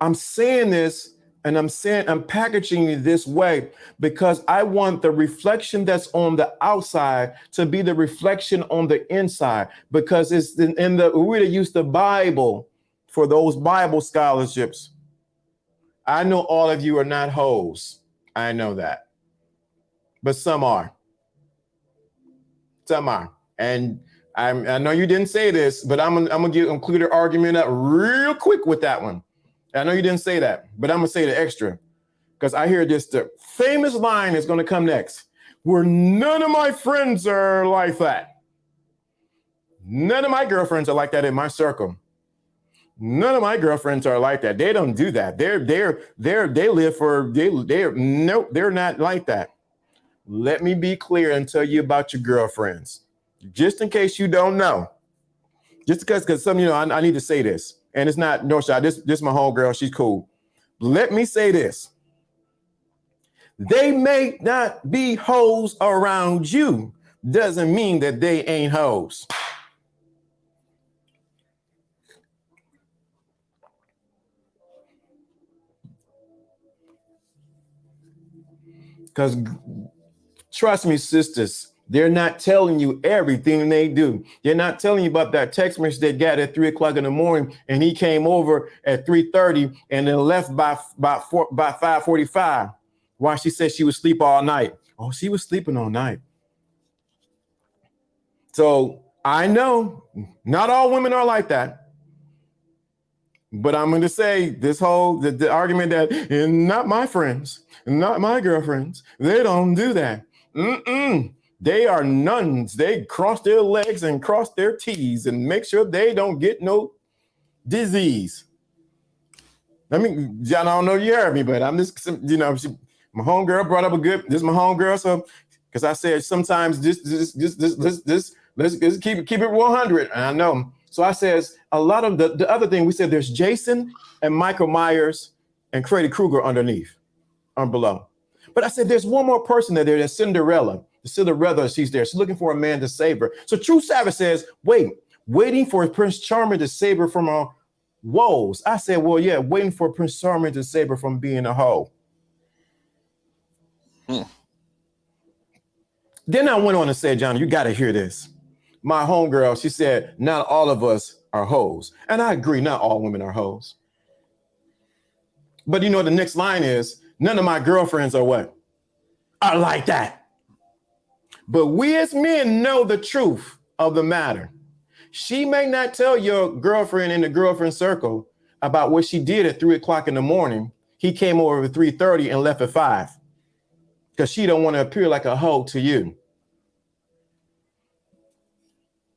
I'm saying this, and I'm packaging it this way because I want the reflection that's on the outside to be the reflection on the inside, because it's we use the Bible for those Bible scholarships. I know all of you are not hoes. I know that. But some are. Some are. And I know you didn't say this, but I'm gonna include an argument up real quick with that one. I know you didn't say that, but I'm gonna say the extra because I hear the famous line is gonna come next. Where none of my friends are like that. None of my girlfriends are like that in my circle. None of my girlfriends are like that. They don't do that. They're not like that. Let me be clear and tell you about your girlfriends. Just in case you don't know. Just because some, I need to say this. And it's not no shot. This is my homegirl. She's cool. Let me say this. They may not be hoes around you. Doesn't mean that they ain't hoes. Because trust me, sisters, they're not telling you everything they do. They're not telling you about that text message they got at 3:00 in the morning, and he came over at 3:30 and then left by 5:45. While she said she would sleep all night. Oh, she was sleeping all night. So I know not all women are like that. But I'm going to say this whole the argument that not my friends, not my girlfriends, they don't do that. They are nuns. They cross their legs and cross their T's and make sure they don't get no disease. I mean, John, I don't know if you heard me, but I'm just, my homegirl brought up this is my homegirl. So, because I said sometimes let's keep it 100. And I know. So I says a lot of the other thing we said, there's Jason and Michael Myers and Freddy Krueger below. But I said, there's one more person there. There's Cinderella. Cinderella, she's there. She's looking for a man to save her. So True Savage says, waiting for Prince Charming to save her from her woes. I said, well, yeah, waiting for Prince Charming to save her from being a hoe. Then I went on to say, John, you got to hear this. My homegirl, she said, not all of us are hoes. And I agree, not all women are hoes. But the next line is, none of my girlfriends are what? Are like that. But we as men know the truth of the matter. She may not tell your girlfriend in the girlfriend circle about what she did at 3:00 in the morning. He came over at 3:30 and left at 5. Because she don't want to appear like a hoe to you.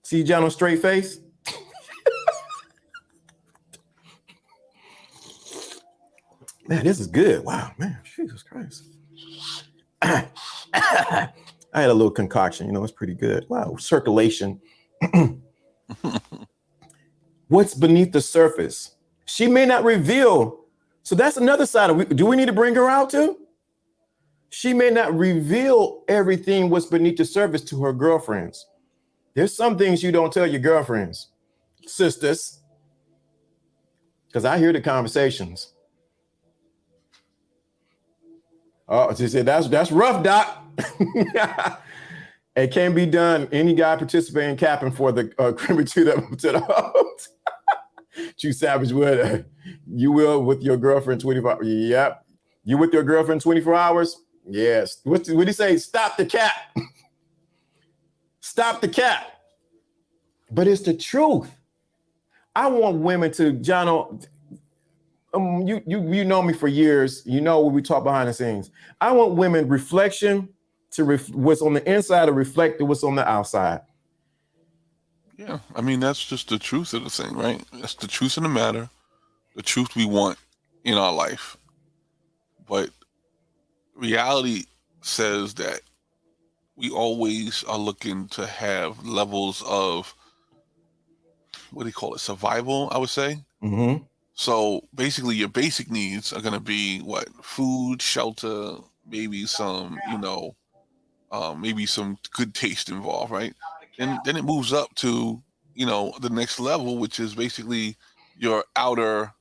See John on straight face? Man, this is good. Wow, man, Jesus Christ. I had a little concoction, it's pretty good. Wow, circulation. What's beneath the surface? She may not reveal. So that's another side of it. Do we need to bring her out too? She may not reveal everything what's beneath the surface to her girlfriends. There's some things you don't tell your girlfriends, sisters, because I hear the conversations. Oh, she said, that's rough, Doc. It can't be done. Any guy participating in capping for the criminal to the host. True Savage would. You will with your girlfriend 24 hours. Yep. You with your girlfriend 24 hours? Yes. What did he say? Stop the cap. Stop the cap. But it's the truth. I want women to, John, you know me for years. You know what we talk behind the scenes. I want women reflection to what's on the inside to reflect what's on the outside. Yeah, I mean, that's just the truth of the thing, right? That's the truth of the matter, the truth we want in our life. But reality says that we always are looking to have levels of, what do you call it, survival, I would say. Mm-hmm. So basically your basic needs are going to be what? Food, shelter, maybe some, maybe some good taste involved, right? And then it moves up to, the next level, which is basically your outer,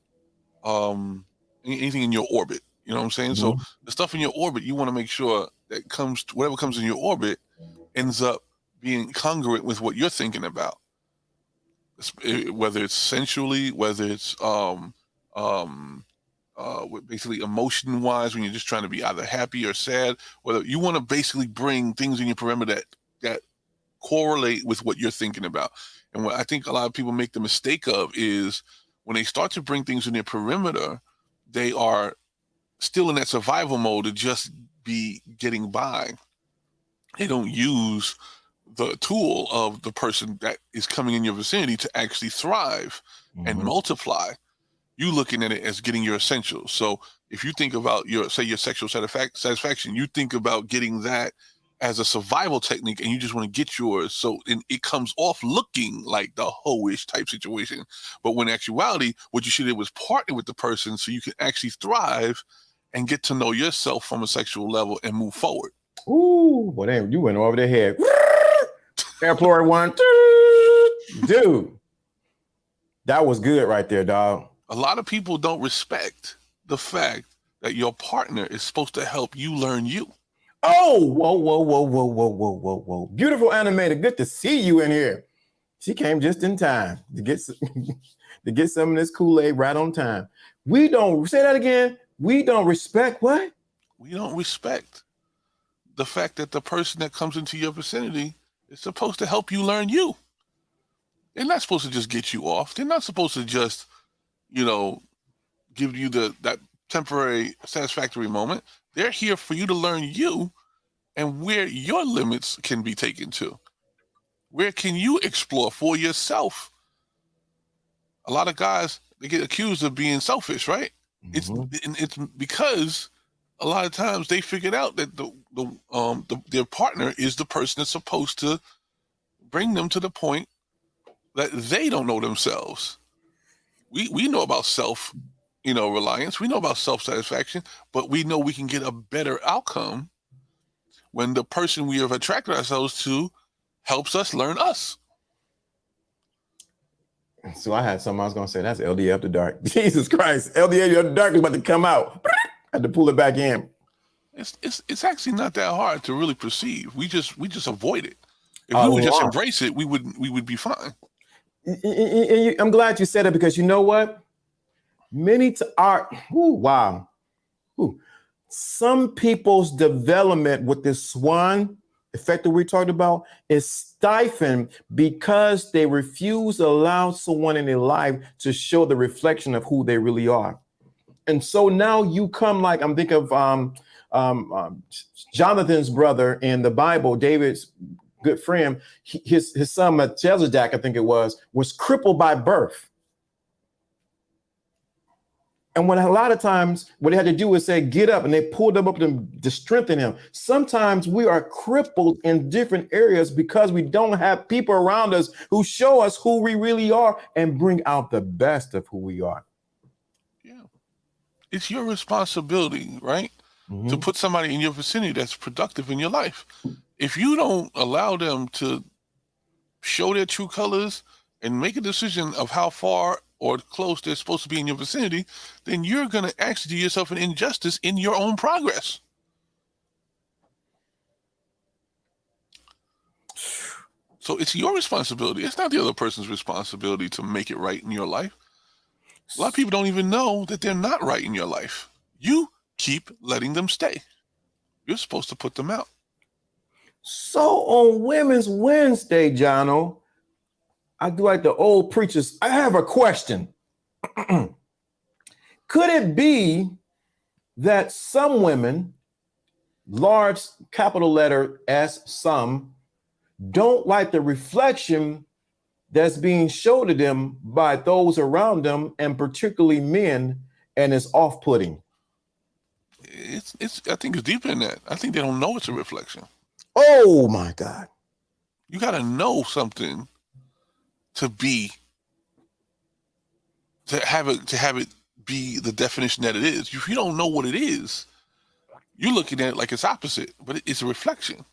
anything in your orbit. You know what I'm saying? So Mm-hmm. the stuff in your orbit, you want to make sure that whatever comes in your orbit ends up being congruent with what you're thinking about. Whether it's sensually, whether it's basically emotion wise, when you're just trying to be either happy or sad, whether you want to basically bring things in your perimeter that correlate with what you're thinking about. And what I think a lot of people make the mistake of is when they start to bring things in their perimeter, they are still in that survival mode to just be getting by. They don't use the tool of the person that is coming in your vicinity to actually thrive and Mm-hmm. multiply. You looking at it as getting your essentials. So if you think about your sexual satisfaction, you think about getting that as a survival technique, and you just want to get yours. So it comes off looking like the hoish type situation. But when in actuality, what you should do was partner with the person so you can actually thrive and get to know yourself from a sexual level and move forward. Ooh, well, damn, you went over their head. Airport one, dude. That was good right there, dog. A lot of people don't respect the fact that your partner is supposed to help you learn you. Oh, whoa, whoa, whoa, whoa, whoa, whoa, whoa, whoa. Beautiful animator. Good to see you in here. She came just in time to get to get some of this Kool-Aid right on time. We don't, say that again. We don't respect what? We don't respect the fact that the person that comes into your vicinity is supposed to help you learn you. They're not supposed to just get you off. They're not supposed to just, give you that temporary satisfactory moment. They're here for you to learn you and where your limits can be taken to. Where can you explore for yourself? A lot of guys, they get accused of being selfish, right? Mm-hmm. It's because a lot of times they figured out that their partner is the person that's supposed to bring them to the point that they don't know themselves. We know about self, reliance. We know about self-satisfaction, but we know we can get a better outcome when the person we have attracted ourselves to helps us learn us. So I had something I was going to say. That's LD After Dark. Jesus Christ. LD After Dark is about to come out. I had to pull it back in. It's actually not that hard to really perceive. We just avoid it. If we would just embrace it, we would be fine. I'm glad you said it, because you know what? Some people's development with this Swan effect that we talked about is stifled because they refuse to allow someone in their life to show the reflection of who they really are. And so now you come, like, I'm thinking of Jonathan's brother in the Bible, David's good friend. His son Melchizedek, I think it was crippled by birth. And when a lot of times what they had to do was say, get up, and they pulled him up to strengthen him. Sometimes we are crippled in different areas because we don't have people around us who show us who we really are and bring out the best of who we are. Yeah. It's your responsibility, right? Mm-hmm. To put somebody in your vicinity that's productive in your life. If you don't allow them to show their true colors and make a decision of how far or close they're supposed to be in your vicinity, then you're going to actually do yourself an injustice in your own progress. So it's your responsibility. It's not the other person's responsibility to make it right in your life. A lot of people don't even know that they're not right in your life. You keep letting them stay. You're supposed to put them out. So on Women's Wednesday, Jono, I do like the old preachers. I have a question. Could it be that some women large capital letter S, some, don't like the reflection that's being shown to them by those around them, and particularly men, and it's off-putting. It's I think it's deeper than that. I think they don't know it's a reflection. Oh my God. You got to know something to have it be the definition that it is. If you don't know what it is, you're looking at it like it's opposite, but it's a reflection.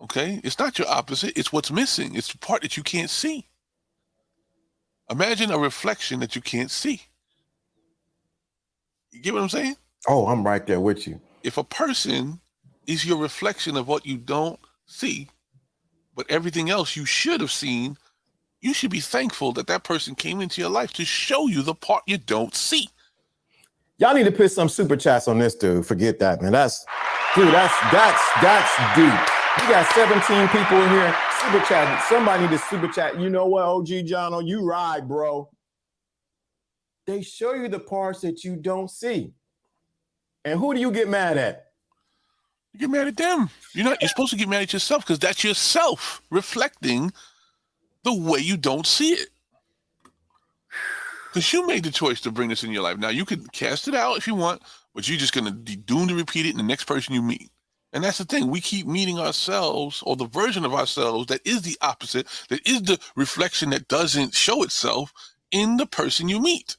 Okay? It's not your opposite. It's what's missing. It's the part that you can't see. Imagine a reflection that you can't see. You get what I'm saying? Oh, I'm right there with you. If a person is your reflection of what you don't see, but everything else you should have seen, you should be thankful that that person came into your life to show you the part you don't see. Y'all need to put some super chats on this, dude. Forget that, man. That's deep. We got 17 people in here. Super chat. Somebody need to super chat. You know what, OG Jono, you ride, bro. They show you the parts that you don't see. And who do you get mad at? You get mad at them. You're supposed to get mad at yourself, because that's yourself reflecting the way you don't see it. Because you made the choice to bring this in your life. Now, you can cast it out if you want, but you're just going to be doomed to repeat it in the next person you meet. And that's the thing. We keep meeting ourselves, or the version of ourselves that is the opposite, that is the reflection that doesn't show itself in the person you meet.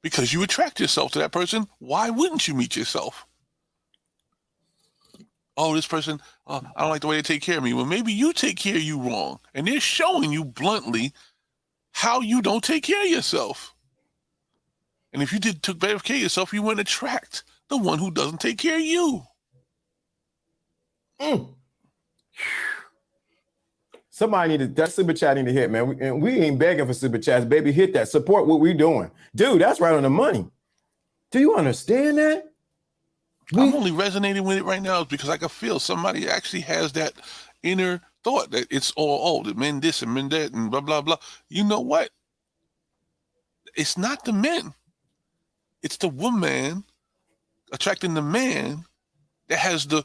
Because you attract yourself to that person. Why wouldn't you meet yourself? Oh, this person, I don't like the way they take care of me. Well, maybe you take care of you wrong. And they're showing you bluntly how you don't take care of yourself. And if you took better care of yourself, you wouldn't attract the one who doesn't take care of you. Somebody that super chat need to hit, man. We ain't begging for super chats, baby. Hit that. Support what we're doing. Dude, that's right on the money. Do you understand that? I'm only resonating with it right now because I can feel somebody actually has that inner thought that it's all, the men this and men that and blah, blah, blah. You know what? It's not the men. It's the woman attracting the man that has the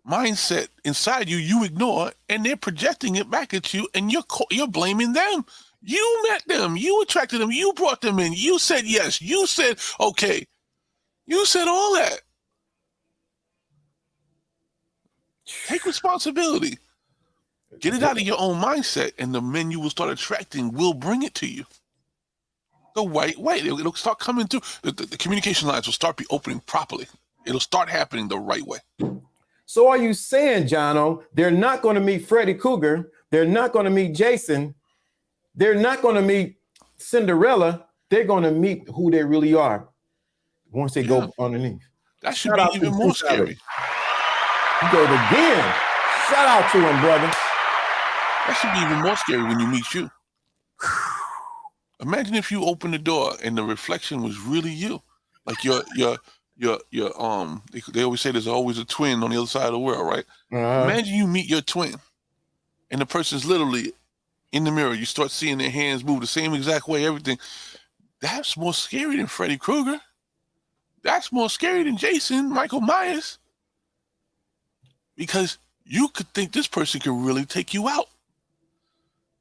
mindset inside you ignore, and they're projecting it back at you, and you're blaming them. You met them. You attracted them. You brought them in. You said yes. You said okay. You said all that. Take responsibility. Get it out of your own mindset, and the men you will start attracting will bring it to you the right way. It'll start coming through. The communication lines will start be opening properly. It'll start happening the right way. So are you saying, Jono, they're not going to meet Freddy Cougar, they're not going to meet Jason, they're not going to meet Cinderella, they're going to meet who they really are once they go underneath? That should be even more scary. You go again. Shout out to him, brother. That should be even more scary when you meet you. Imagine if you open the door and the reflection was really you. Like they always say there's always a twin on the other side of the world, right? Imagine you meet your twin and the person's literally in the mirror. You start seeing their hands move the same exact way, everything. That's more scary than Freddy Krueger. That's more scary than Jason, Michael Myers. Because you could think this person can really take you out.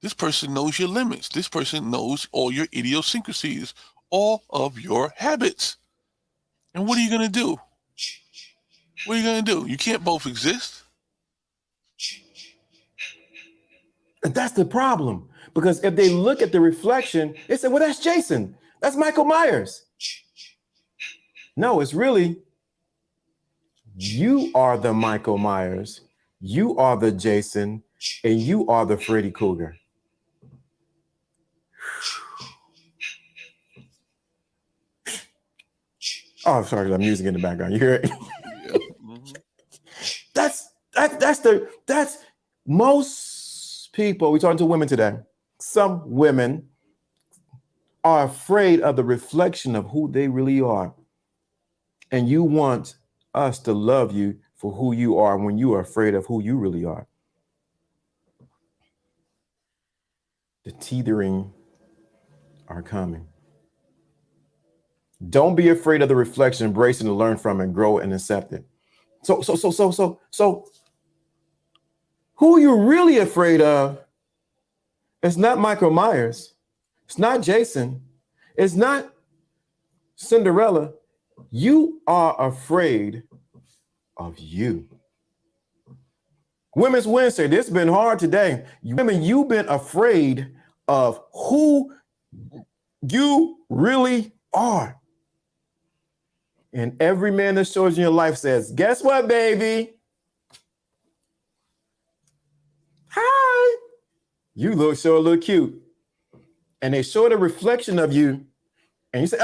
This person knows your limits. This person knows all your idiosyncrasies, all of your habits. And what are you going to do? What are you going to do? You can't both exist. And that's the problem. Because if they look at the reflection, they say, well, that's Jason. That's Michael Myers. No, it's really, you are the Michael Myers. You are the Jason. And you are the Freddy Cougar. Oh, sorry, there's music in the background. You hear it? Yeah. Mm-hmm. That's most people. We're talking to women today. Some women are afraid of the reflection of who they really are. And you want us to love you for who you are when you are afraid of who you really are. The teetering are coming. Don't be afraid of the reflection. Embrace it and learn from it, and grow and accept it. So, who you really afraid of? It's not Michael Myers. It's not Jason. It's not Cinderella. You are afraid of you. Women's Wednesday. This has been hard today. Women, you've been afraid of who you really are. And every man that shows you in your life says, guess what, baby? Hi. You sure look cute. And they show the reflection of you. And you say,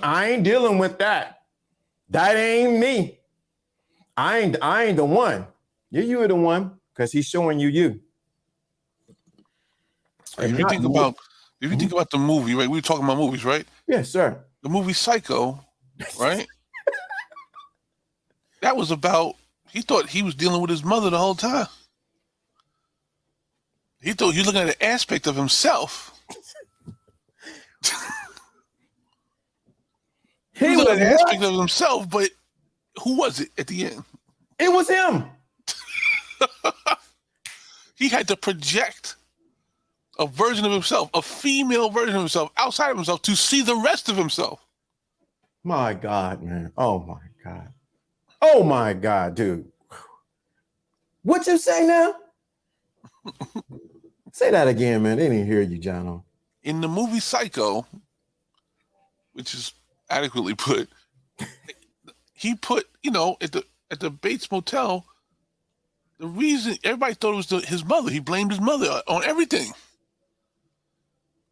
I ain't dealing with that. That ain't me. I ain't the one. You are the one because he's showing you. If you think about the movie, right? We were talking about movies, right? Yes, sir. The movie Psycho, right? That was about, he thought he was dealing with his mother the whole time. He thought he was looking at an aspect of himself. He was looking at an aspect of himself, but who was it at the end? It was him. He had to project a version of himself, a female version of himself, outside of himself, to see the rest of himself. My God, man. Oh, my God. Oh, my God, dude. What you say now? Say that again, man. They didn't hear you, Jono. In the movie Psycho, which is adequately put, he put, at the Bates Motel, the reason everybody thought it was his mother. He blamed his mother on everything.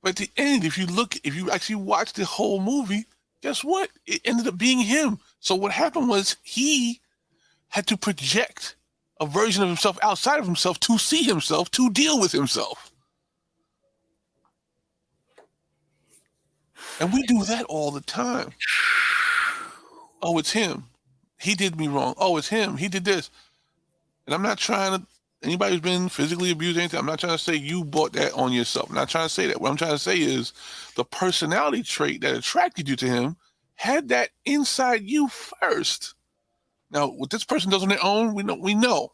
But at the end, if you actually watch the whole movie, guess what? It ended up being him. So what happened was he had to project a version of himself outside of himself to see himself, to deal with himself. And we do that all the time. Oh, it's him. He did me wrong. Oh, it's him. He did this. And I'm not trying to, anybody who's been physically abused or anything, I'm not trying to say you brought that on yourself. I'm not trying to say that. What I'm trying to say is the personality trait that attracted you to him had that inside you first. Now, what this person does on their own, we know.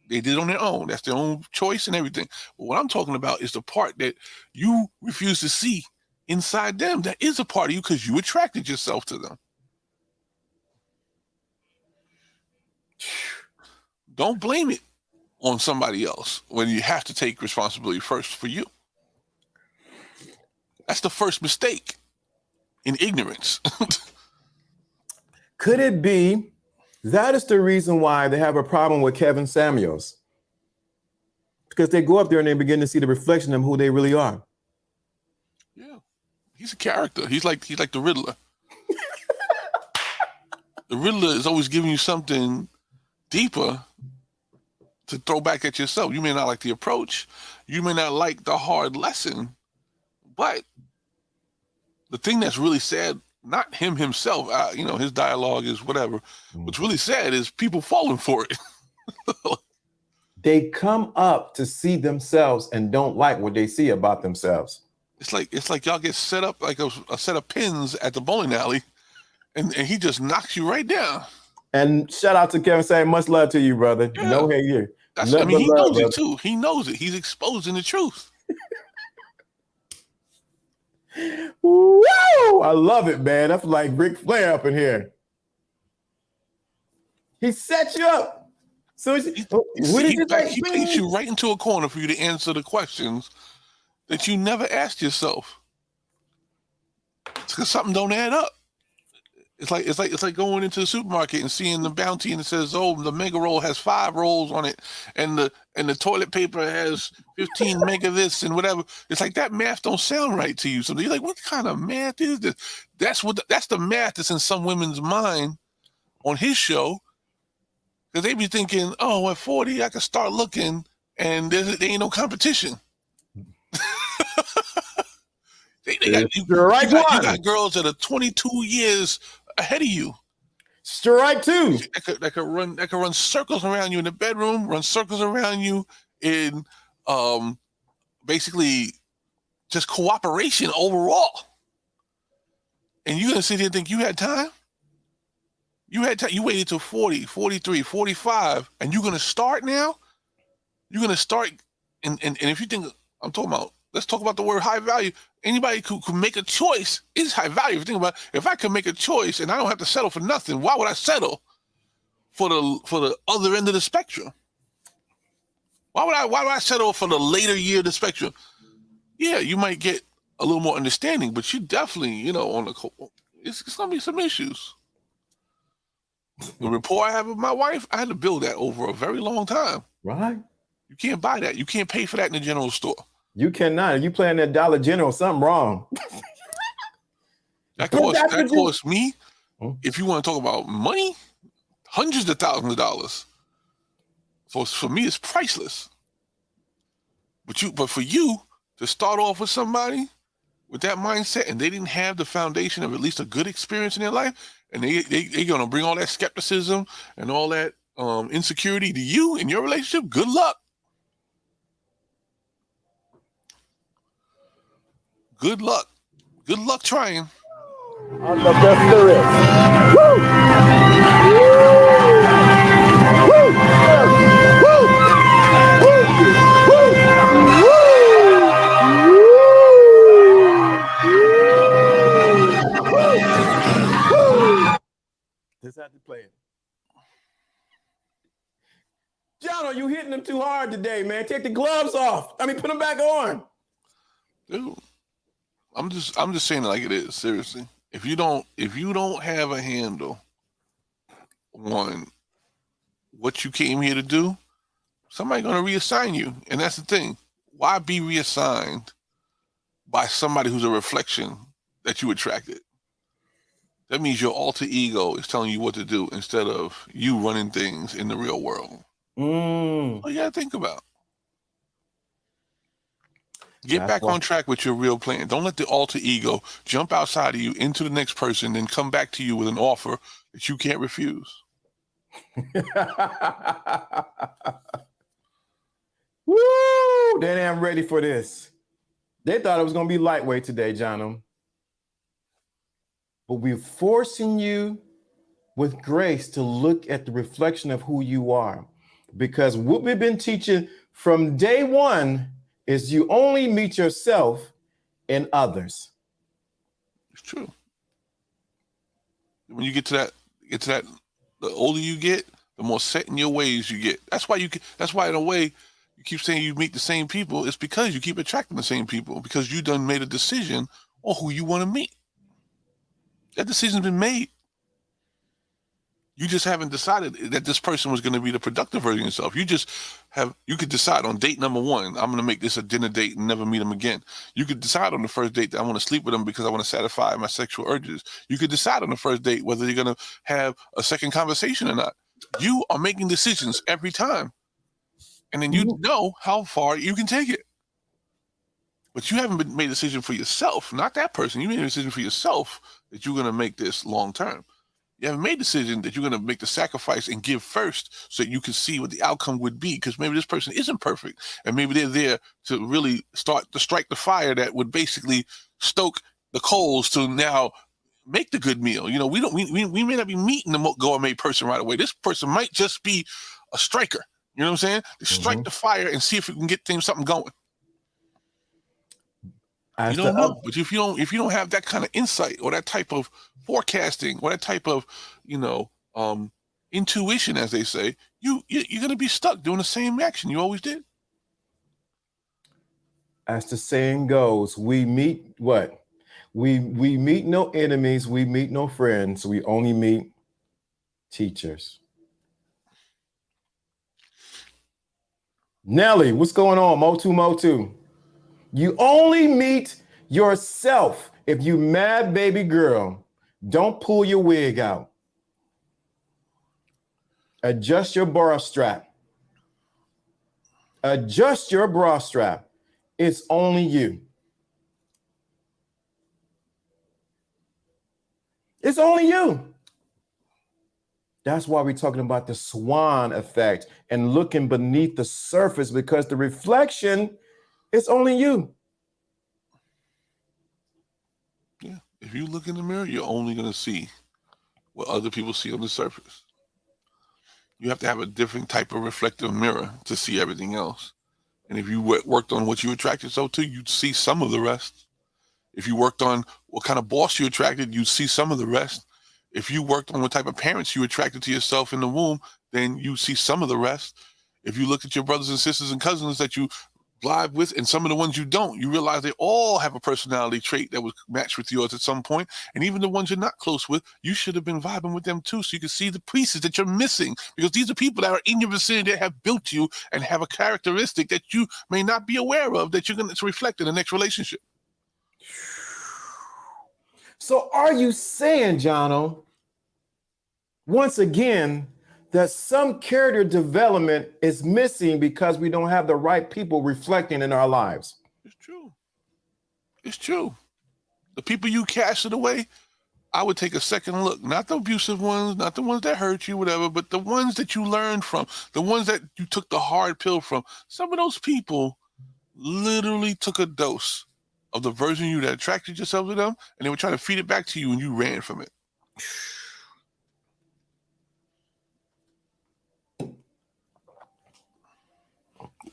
They did it on their own. That's their own choice and everything. But what I'm talking about is the part that you refuse to see inside them. That is a part of you because you attracted yourself to them. Don't blame it on somebody else when you have to take responsibility first for you. That's the first mistake in ignorance. Could it be that is the reason why they have a problem with Kevin Samuels? Because they go up there and they begin to see the reflection of who they really are. Yeah, he's a character. He's like the Riddler. The Riddler is always giving you something deeper to throw back at yourself. You may not like the approach. You may not like the hard lesson. But the thing that's really sad, not him himself, his dialogue is whatever. What's really sad is people falling for it. They come up to see themselves and don't like what they see about themselves. It's like y'all get set up like a set of pins at the bowling alley, and he just knocks you right down. And shout out to Kevin saying, much love to you, brother. Yeah. No hate here. He knows it too. He knows it. He's exposing the truth. Woo! I love it, man. That's like Ric Flair up in here. He set you up. So he takes you right into a corner for you to answer the questions that you never asked yourself. It's because something don't add up. It's like going into the supermarket and seeing the bounty and it says, oh, the mega roll has 5 rolls on it, and the toilet paper has 15 mega this and whatever. It's like that math don't sound right to you. So you're like, what kind of math is this? That's the math that's in some women's mind on his show. Because they be thinking, oh, at 40 I can start looking and there ain't no competition. You got girls that are 22 years ahead of you. Strike two. That could run circles around you in the bedroom, run circles around you in basically just cooperation overall. And you're going to sit here and think you had time? You had time. You waited till 40, 43, 45, and you're going to start now? You're going to start, and if you think, I'm talking about, let's talk about the word high value. Anybody who could make a choice is high value. If you think about it, if I could make a choice and I don't have to settle for nothing, why would I settle for the other end of the spectrum? Why would I settle for the later year of the spectrum? Yeah, you might get a little more understanding, but you definitely, on the it's gonna be some issues. The rapport I have with my wife, I had to build that over a very long time. Right. You can't buy that. You can't pay for that in the general store. You cannot. If you playing that Dollar General, something wrong. That costs me, if you want to talk about money, hundreds of thousands of dollars. So for me, it's priceless. But for you to start off with somebody with that mindset, and they didn't have the foundation of at least a good experience in their life, and they're gonna bring all that skepticism and all that insecurity to you in your relationship, good luck. Good luck. Good luck trying. I'm the best there is. Woo! Just had to play it. John, are you hitting them too hard today, man? Take the gloves off. Put them back on. Dude, I'm just saying it like it is. Seriously, if you don't have a handle on what you came here to do, somebody's gonna reassign you, and that's the thing. Why be reassigned by somebody who's a reflection that you attracted? That means your alter ego is telling you what to do instead of you running things in the real world. Oh, you gotta think about. Get back on track with your real plan. Don't let the alter ego jump outside of you into the next person and come back to you with an offer that you can't refuse. Woo! They ain't ready for this. They thought it was going to be lightweight today, Jono. But we're forcing you with grace to look at the reflection of who you are. Because what we've been teaching from day one is you only meet yourself in others. It's true. When you get to that, the older you get, the more set in your ways you get. That's why in a way you keep saying you meet the same people. It's because you keep attracting the same people, because you done made a decision on who you want to meet. That decision's been made. You just haven't decided that this person was going to be the productive version of yourself. You could decide on date number 1, I'm going to make this a dinner date and never meet them again. You could decide on the first date that I want to sleep with them because I want to satisfy my sexual urges. You could decide on the first date whether you're going to have a second conversation or not. You are making decisions every time. And then you know how far you can take it. But you haven't made a decision for yourself, not that person. You made a decision for yourself that you're going to make this long term. You haven't made a decision that you're going to make the sacrifice and give first so you can see what the outcome would be, because maybe this person isn't perfect, and maybe they're there to really start to strike the fire that would basically stoke the coals to now make the good meal. We may not be meeting the gourmet person right away. This person might just be a striker. You know what I'm saying? To strike the fire and see if we can get something going. You don't know, but if you don't have that kind of insight or that type of forecasting or that type of intuition, as they say, you're going to be stuck doing the same action you always did. As the saying goes, we meet what? We meet no enemies, we meet no friends, we only meet teachers. Nelly, what's going on? Motu. You only meet yourself. If you mad baby girl, don't pull your wig out. Adjust your bra strap. Adjust your bra strap. It's only you. It's only you. That's why we're talking about the Swan effect and looking beneath the surface, because the reflection, it's only you. Yeah, If you look in the mirror, you're only going to see what other people see on the surface. You have to have a different type of reflective mirror to see everything else. And if you worked on what you attract yourself to, you'd see some of the rest. If you worked on what kind of boss you attracted, you'd see some of the rest. If you worked on what type of parents you attracted to yourself in the womb, then you see some of the rest. If you look at your brothers and sisters and cousins that you live with and some of the ones you don't, you realize they all have a personality trait that was matched with yours at some point. And even the ones you're not close with, you should have been vibing with them too, so you can see the pieces that you're missing, because these are people that are in your vicinity that have built you and have a characteristic that you may not be aware of that you're going to reflect in the next relationship. So are you saying, Jono, once again, that some character development is missing because we don't have the right people reflecting in our lives? It's true. It's true. The people you casted away, I would take a second look. Not the abusive ones, not the ones that hurt you, whatever, but the ones that you learned from, the ones that you took the hard pill from. Some of those people literally took a dose of the version of you that attracted yourself to them, and they were trying to feed it back to you, and you ran from it.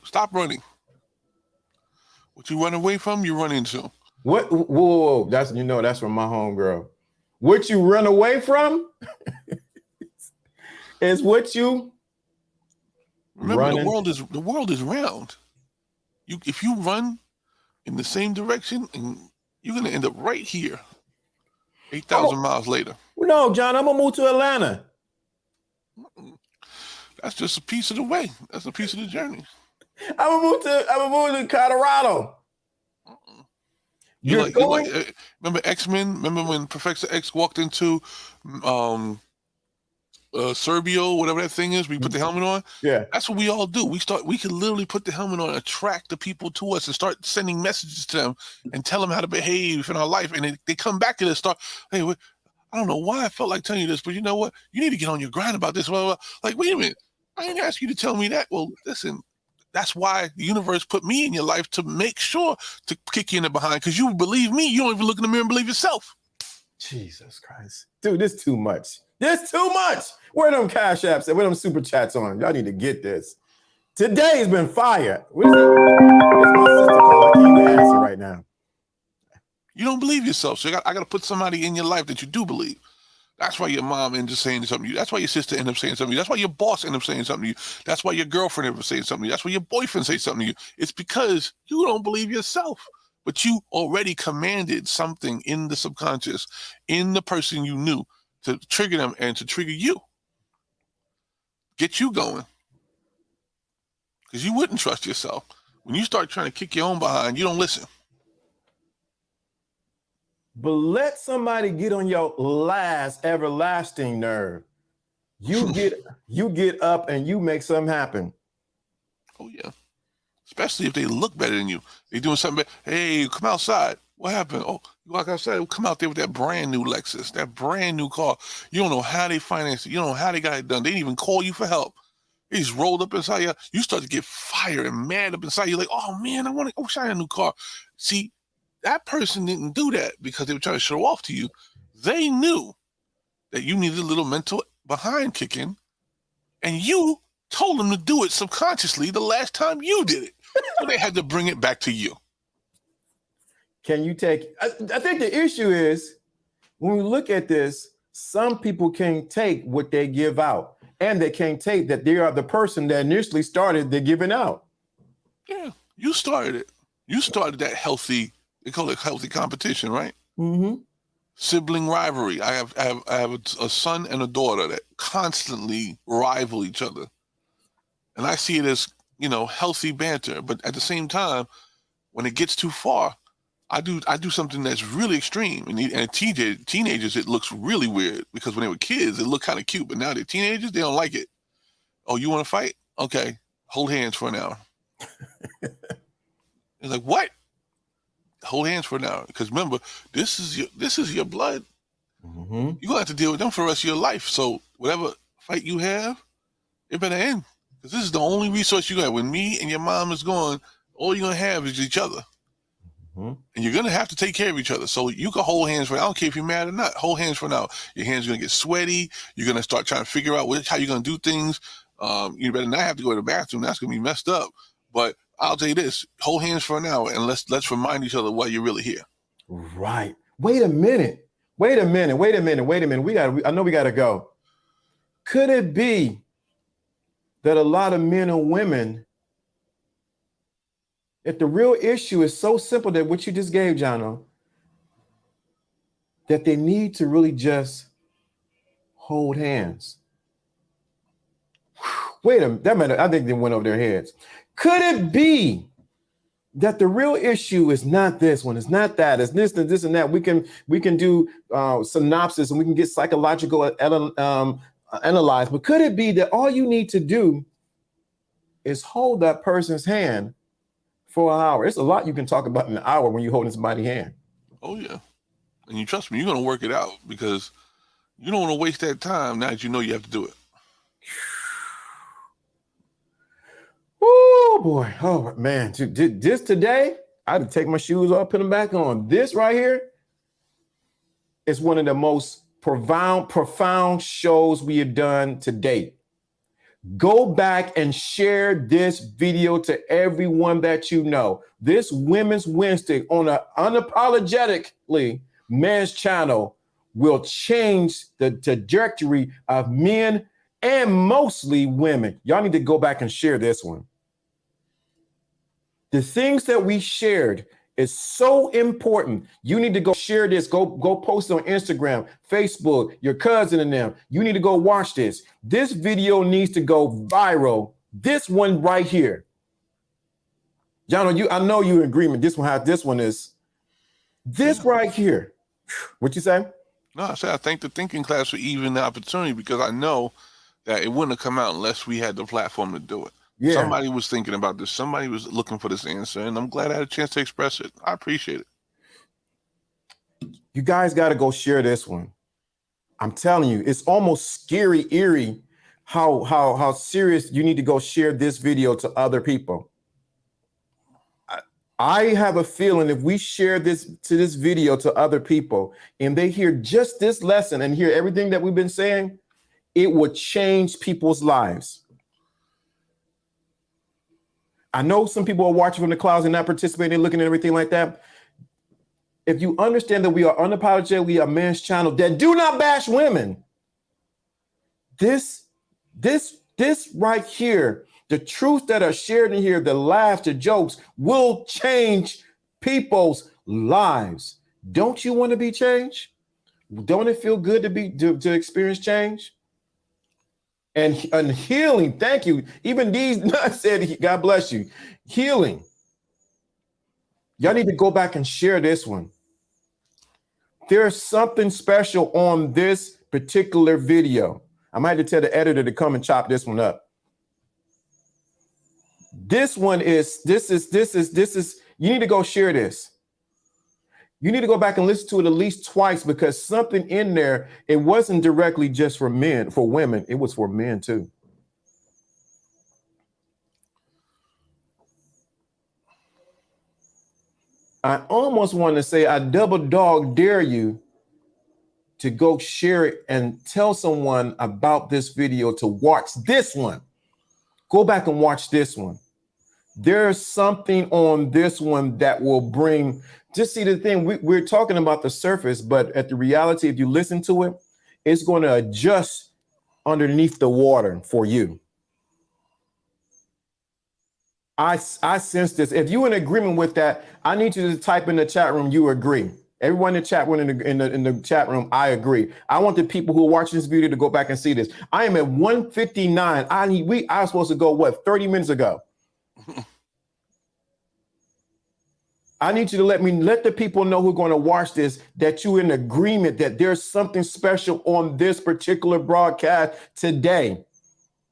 Stop running. What you run away from, you run into. What? Whoa, that's, you know, that's from my homegirl. What you run away from is what you remember. The world is round. If you run in the same direction, and you're gonna end up right here, 8,000 miles later. No, John, I'm gonna move to Atlanta. That's just a piece of the way. That's a piece of the journey. I'm gonna move to Colorado. You're going. Remember X-Men? Remember when Professor X walked into Serbia, whatever that thing is, we put the helmet on? Yeah. That's what we all do. We can literally put the helmet on, attract the people to us, and start sending messages to them and tell them how to behave in our life. And they come back to us, hey, I don't know why I felt like telling you this, but you know what? You need to get on your grind about this. Blah, blah, blah. Like, wait a minute. I didn't ask you to tell me that. Well, listen, that's why the universe put me in your life, to make sure to kick you in the behind, because you believe me. You don't even look in the mirror and believe yourself. Jesus Christ. Dude, this too much. This too much. Where them cash apps and where them super chats on? Y'all need to get this. Today's been fire. What is it? It's my sister call. I can't even answer right now. You don't believe yourself, so I got to put somebody in your life that you do believe. That's why your mom ends up saying something to you. That's why your sister ends up saying something to you. That's why your boss ends up saying something to you. That's why your girlfriend ends up saying something to you. That's why your boyfriend says something to you. It's because you don't believe yourself, but you already commanded something in the subconscious, in the person you knew, to trigger them and to trigger you. Get you going. Because you wouldn't trust yourself. When you start trying to kick your own behind, you don't listen. But let somebody get on your last everlasting nerve. You get up and you make something happen. Oh yeah. Especially if they look better than you. They're doing something better. Hey, come outside. What happened? Oh, you walk outside. Come out there with that brand new Lexus, that brand new car. You don't know how they financed it. You don't know how they got it done. They didn't even call you for help. They just rolled up inside you. You start to get fired and mad up inside you. Like, oh man, I wish I had a new car. See, that person didn't do that because they were trying to show off to you. They knew that you needed a little mental behind kicking, and you told them to do it subconsciously the last time you did it. So they had to bring it back to you. Can you take, I think the issue is, when we look at this, some people can't take what they give out, and they can't take that they are the person that initially started the giving out. Yeah, you started it. You started that healthy, they call it healthy competition, right? Mm-hmm. Sibling rivalry. I have a son and a daughter that constantly rival each other. And I see it as, healthy banter. But at the same time, when it gets too far, I do something that's really extreme. And teenagers, it looks really weird, because when they were kids, it looked kind of cute. But now they're teenagers, they don't like it. Oh, you want to fight? Okay, hold hands for an hour. It's like, what? Hold hands for an hour. Because remember, this is your blood. Mm-hmm. You're going to have to deal with them for the rest of your life. So whatever fight you have, it better end. Because this is the only resource you got. When me and your mom is gone, all you're going to have is each other. And you're going to have to take care of each other. So you can hold hands for, I don't care if you're mad or not, hold hands for now. Your hands are going to get sweaty. You're going to start trying to figure out how you're going to do things. You better not have to go to the bathroom. That's going to be messed up. But I'll tell you this, hold hands for now, and let's remind each other why you're really here. Right. Wait a minute. I know we got to go. Could it be that a lot of men and women, if the real issue is so simple that what you just gave, Jono, that they need to really just hold hands? Wait a minute. I think they went over their heads. Could it be that the real issue is not this one, it's not that, it's this and this and that? We can do synopsis and we can get psychological analyzed, but could it be that all you need to do is hold that person's hand for an hour? It's a lot you can talk about in an hour when you're holding somebody's hand. Oh yeah, and you trust me, you're gonna work it out because you don't want to waste that time now that you know you have to do it. Oh boy, oh man, this today, I had to take my shoes off, put them back on. This right here is one of the most profound shows we have done to date. Go back and share this video to everyone that you know. This Women's Wednesday on an unapologetically men's channel will change the trajectory of men and mostly women. Y'all need to go back and share this one. The things that we shared is so important. You need to go share this. Go post on Instagram, Facebook, your cousin and them. You need to go watch this. This video needs to go viral. This one right here. John, I know you're in agreement. This one is this right here. What you say? No, I said I thank the thinking class for even the opportunity, because I know that it wouldn't have come out unless we had the platform to do it. Yeah. Somebody was thinking about this. Somebody was looking for this answer, and I'm glad I had a chance to express it. I appreciate it. You guys got to go share this one. I'm telling you, it's almost scary, eerie how serious you need to go share this video to other people. I have a feeling if we share this video to other people and they hear just this lesson and hear everything that we've been saying, it would change people's lives. I know some people are watching from the clouds and not participating, looking at everything like that. If you understand that we are unapologetically a man's channel that do not bash women, this right here, the truth that are shared in here, the laughs, the jokes will change people's lives. Don't you want to be changed? Don't it feel good to experience change? And healing, thank you. Even these nuts said, God bless you. Healing. Y'all need to go back and share this one. There's something special on this particular video. I might have to tell the editor to come and chop this one up. This is, you need to go share this. You need to go back and listen to it at least twice, because something in there, it wasn't directly just for women, it was for men too. I almost want to say, I double dog dare you to go share it and tell someone about this video to watch this one. Go back and watch this one. There's something on this one that will bring, just see the thing, we're talking about the surface, but at the reality, if you listen to it, it's going to adjust underneath the water for you. I sense this. If you're in agreement with that, I need you to type in the chat room, you agree. Everyone in the chat room, in the chat room, I agree. I want the people who are watching this video to go back and see this. I am at 159. I was supposed to go, 30 minutes ago. I need you to let the people know who are going to watch this that you're in agreement that there's something special on this particular broadcast today.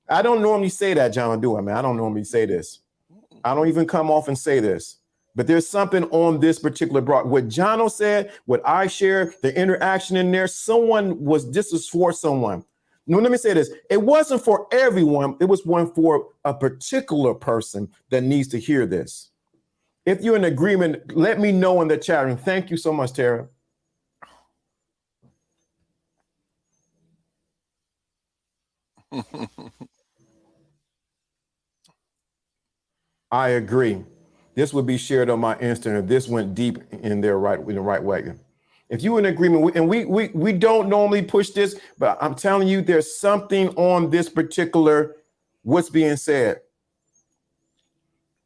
I don't normally say that, John, do I, man? I don't normally say this. I don't even come off and say this, but there's something on this particular broadcast. What Jono said, what I shared, the interaction in there, this is for someone. No, let me say this. It wasn't for everyone. It was one for a particular person that needs to hear this. If you're in agreement, let me know in the chat room. Thank you so much, Tara. I agree. This would be shared on my Instagram. This went deep in there in the right way. If you're in agreement, and we don't normally push this, but I'm telling you, there's something on this particular what's being said.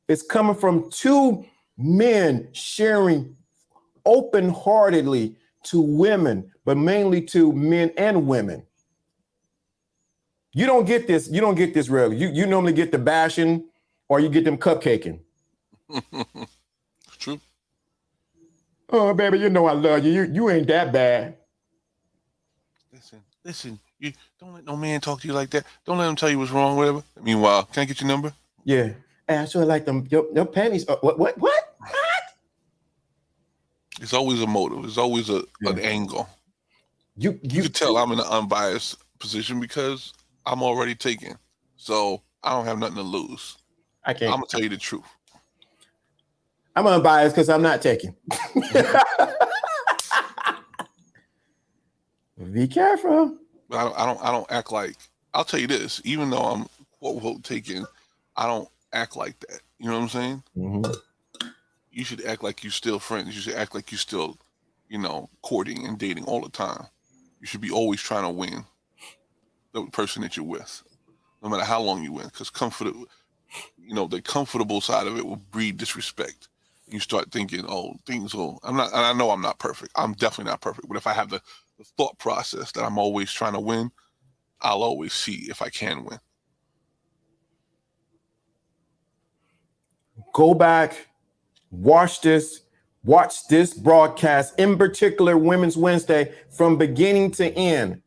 It's coming from two men sharing open-heartedly to women, but mainly to men and women. You don't get this. You don't get this rarely. You normally get the bashing or you get them cupcaking. True. Oh, baby, you know I love you. You ain't that bad. Listen. You don't let no man talk to you like that. Don't let him tell you what's wrong, whatever. Meanwhile, can I get your number? Yeah. And I sure like them your panties. What? It's always a motive. It's always an angle. You can tell I'm in an unbiased position because I'm already taken. So I don't have nothing to lose. I'm gonna tell you the truth. I'm unbiased because I'm not taking. Be careful. But I don't act like. I'll tell you this. Even though I'm quote unquote taken, I don't act like that. You know what I'm saying? Mm-hmm. You should act like you're still friends. You should act like you're still, courting and dating all the time. You should be always trying to win the person that you're with, no matter how long you're with. Because the comfortable side of it will breed disrespect. You start thinking, oh, things will. I know I'm not perfect. I'm definitely not perfect. But if I have the thought process that I'm always trying to win, I'll always see if I can win. Go back, watch this broadcast, in particular Women's Wednesday, from beginning to end.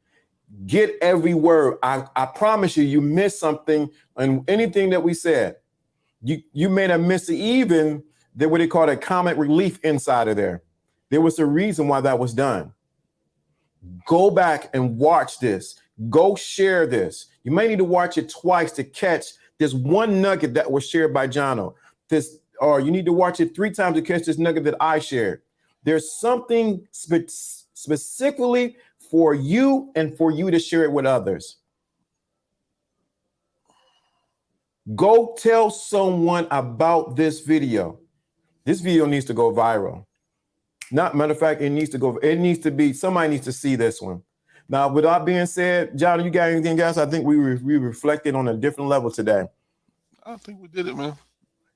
Get every word. I promise you missed something on anything that we said. You may have missed even what they call a comic relief inside of there. There was a reason why that was done. Go back and watch this. Go share this. You may need to watch it twice to catch this one nugget that was shared by Jono. Or you need to watch it 3 times to catch this nugget that I shared. There's something specifically for you and for you to share it with others. Go tell someone about this video. This video needs to go viral. Matter of fact, somebody needs to see this one. Now, with that being said, John, you got anything else? I think we reflected on a different level today. I think we did it, man.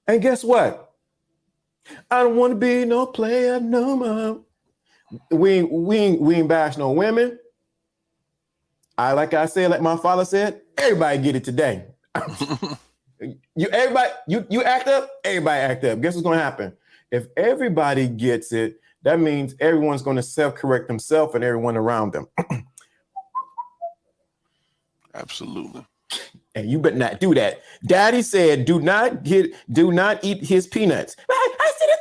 And guess what? I don't want to be no player no more. We ain't bash no women. Like my father said, everybody get it today. You act up, everybody act up. Guess what's gonna happen? If everybody gets it, that means everyone's gonna self-correct themselves and everyone around them. Absolutely. And you better not do that. Daddy said, do not eat his peanuts. I said it.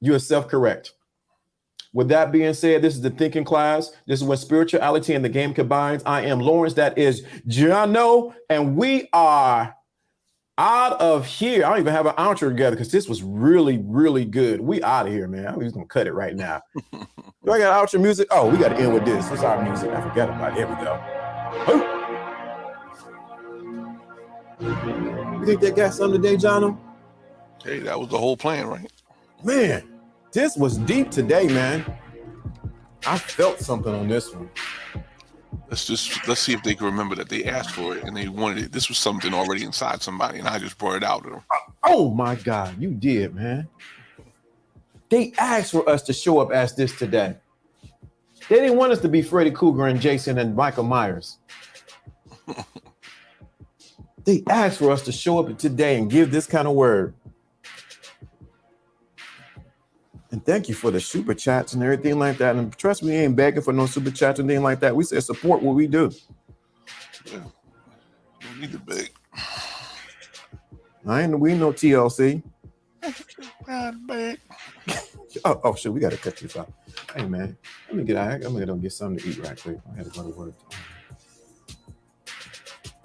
You are self-correct. With that being said, this is the thinking class. This is when spirituality and the game combines. I am Lawrence. That is Jono. And we are out of here. I don't even have an outro together because this was really, really good. We out of here, man. I'm just going to cut it right now. Do I got outro music? Oh, we got to end with this. This is our music. I forgot about it. Here we go. You think that got something today, Jono? Hey, that was the whole plan, right? Man, this was deep today, man. I felt something on this one. Let's see if they can remember that they asked for it and they wanted it. This was something already inside somebody, and I just brought it out of them. Oh my God, you did, man. They asked for us to show up as this today. They didn't want us to be Freddy Krueger and Jason and Michael Myers. They asked for us to show up today and give this kind of word. And thank you for the super chats and everything like that. And trust me, we ain't begging for no super chats and anything like that. We said support what we do. Yeah. Don't need to beg. We no TLC. Beg. Oh shit, we gotta cut this off. Hey man, I'm gonna go get something to eat right quick. I had to go to work.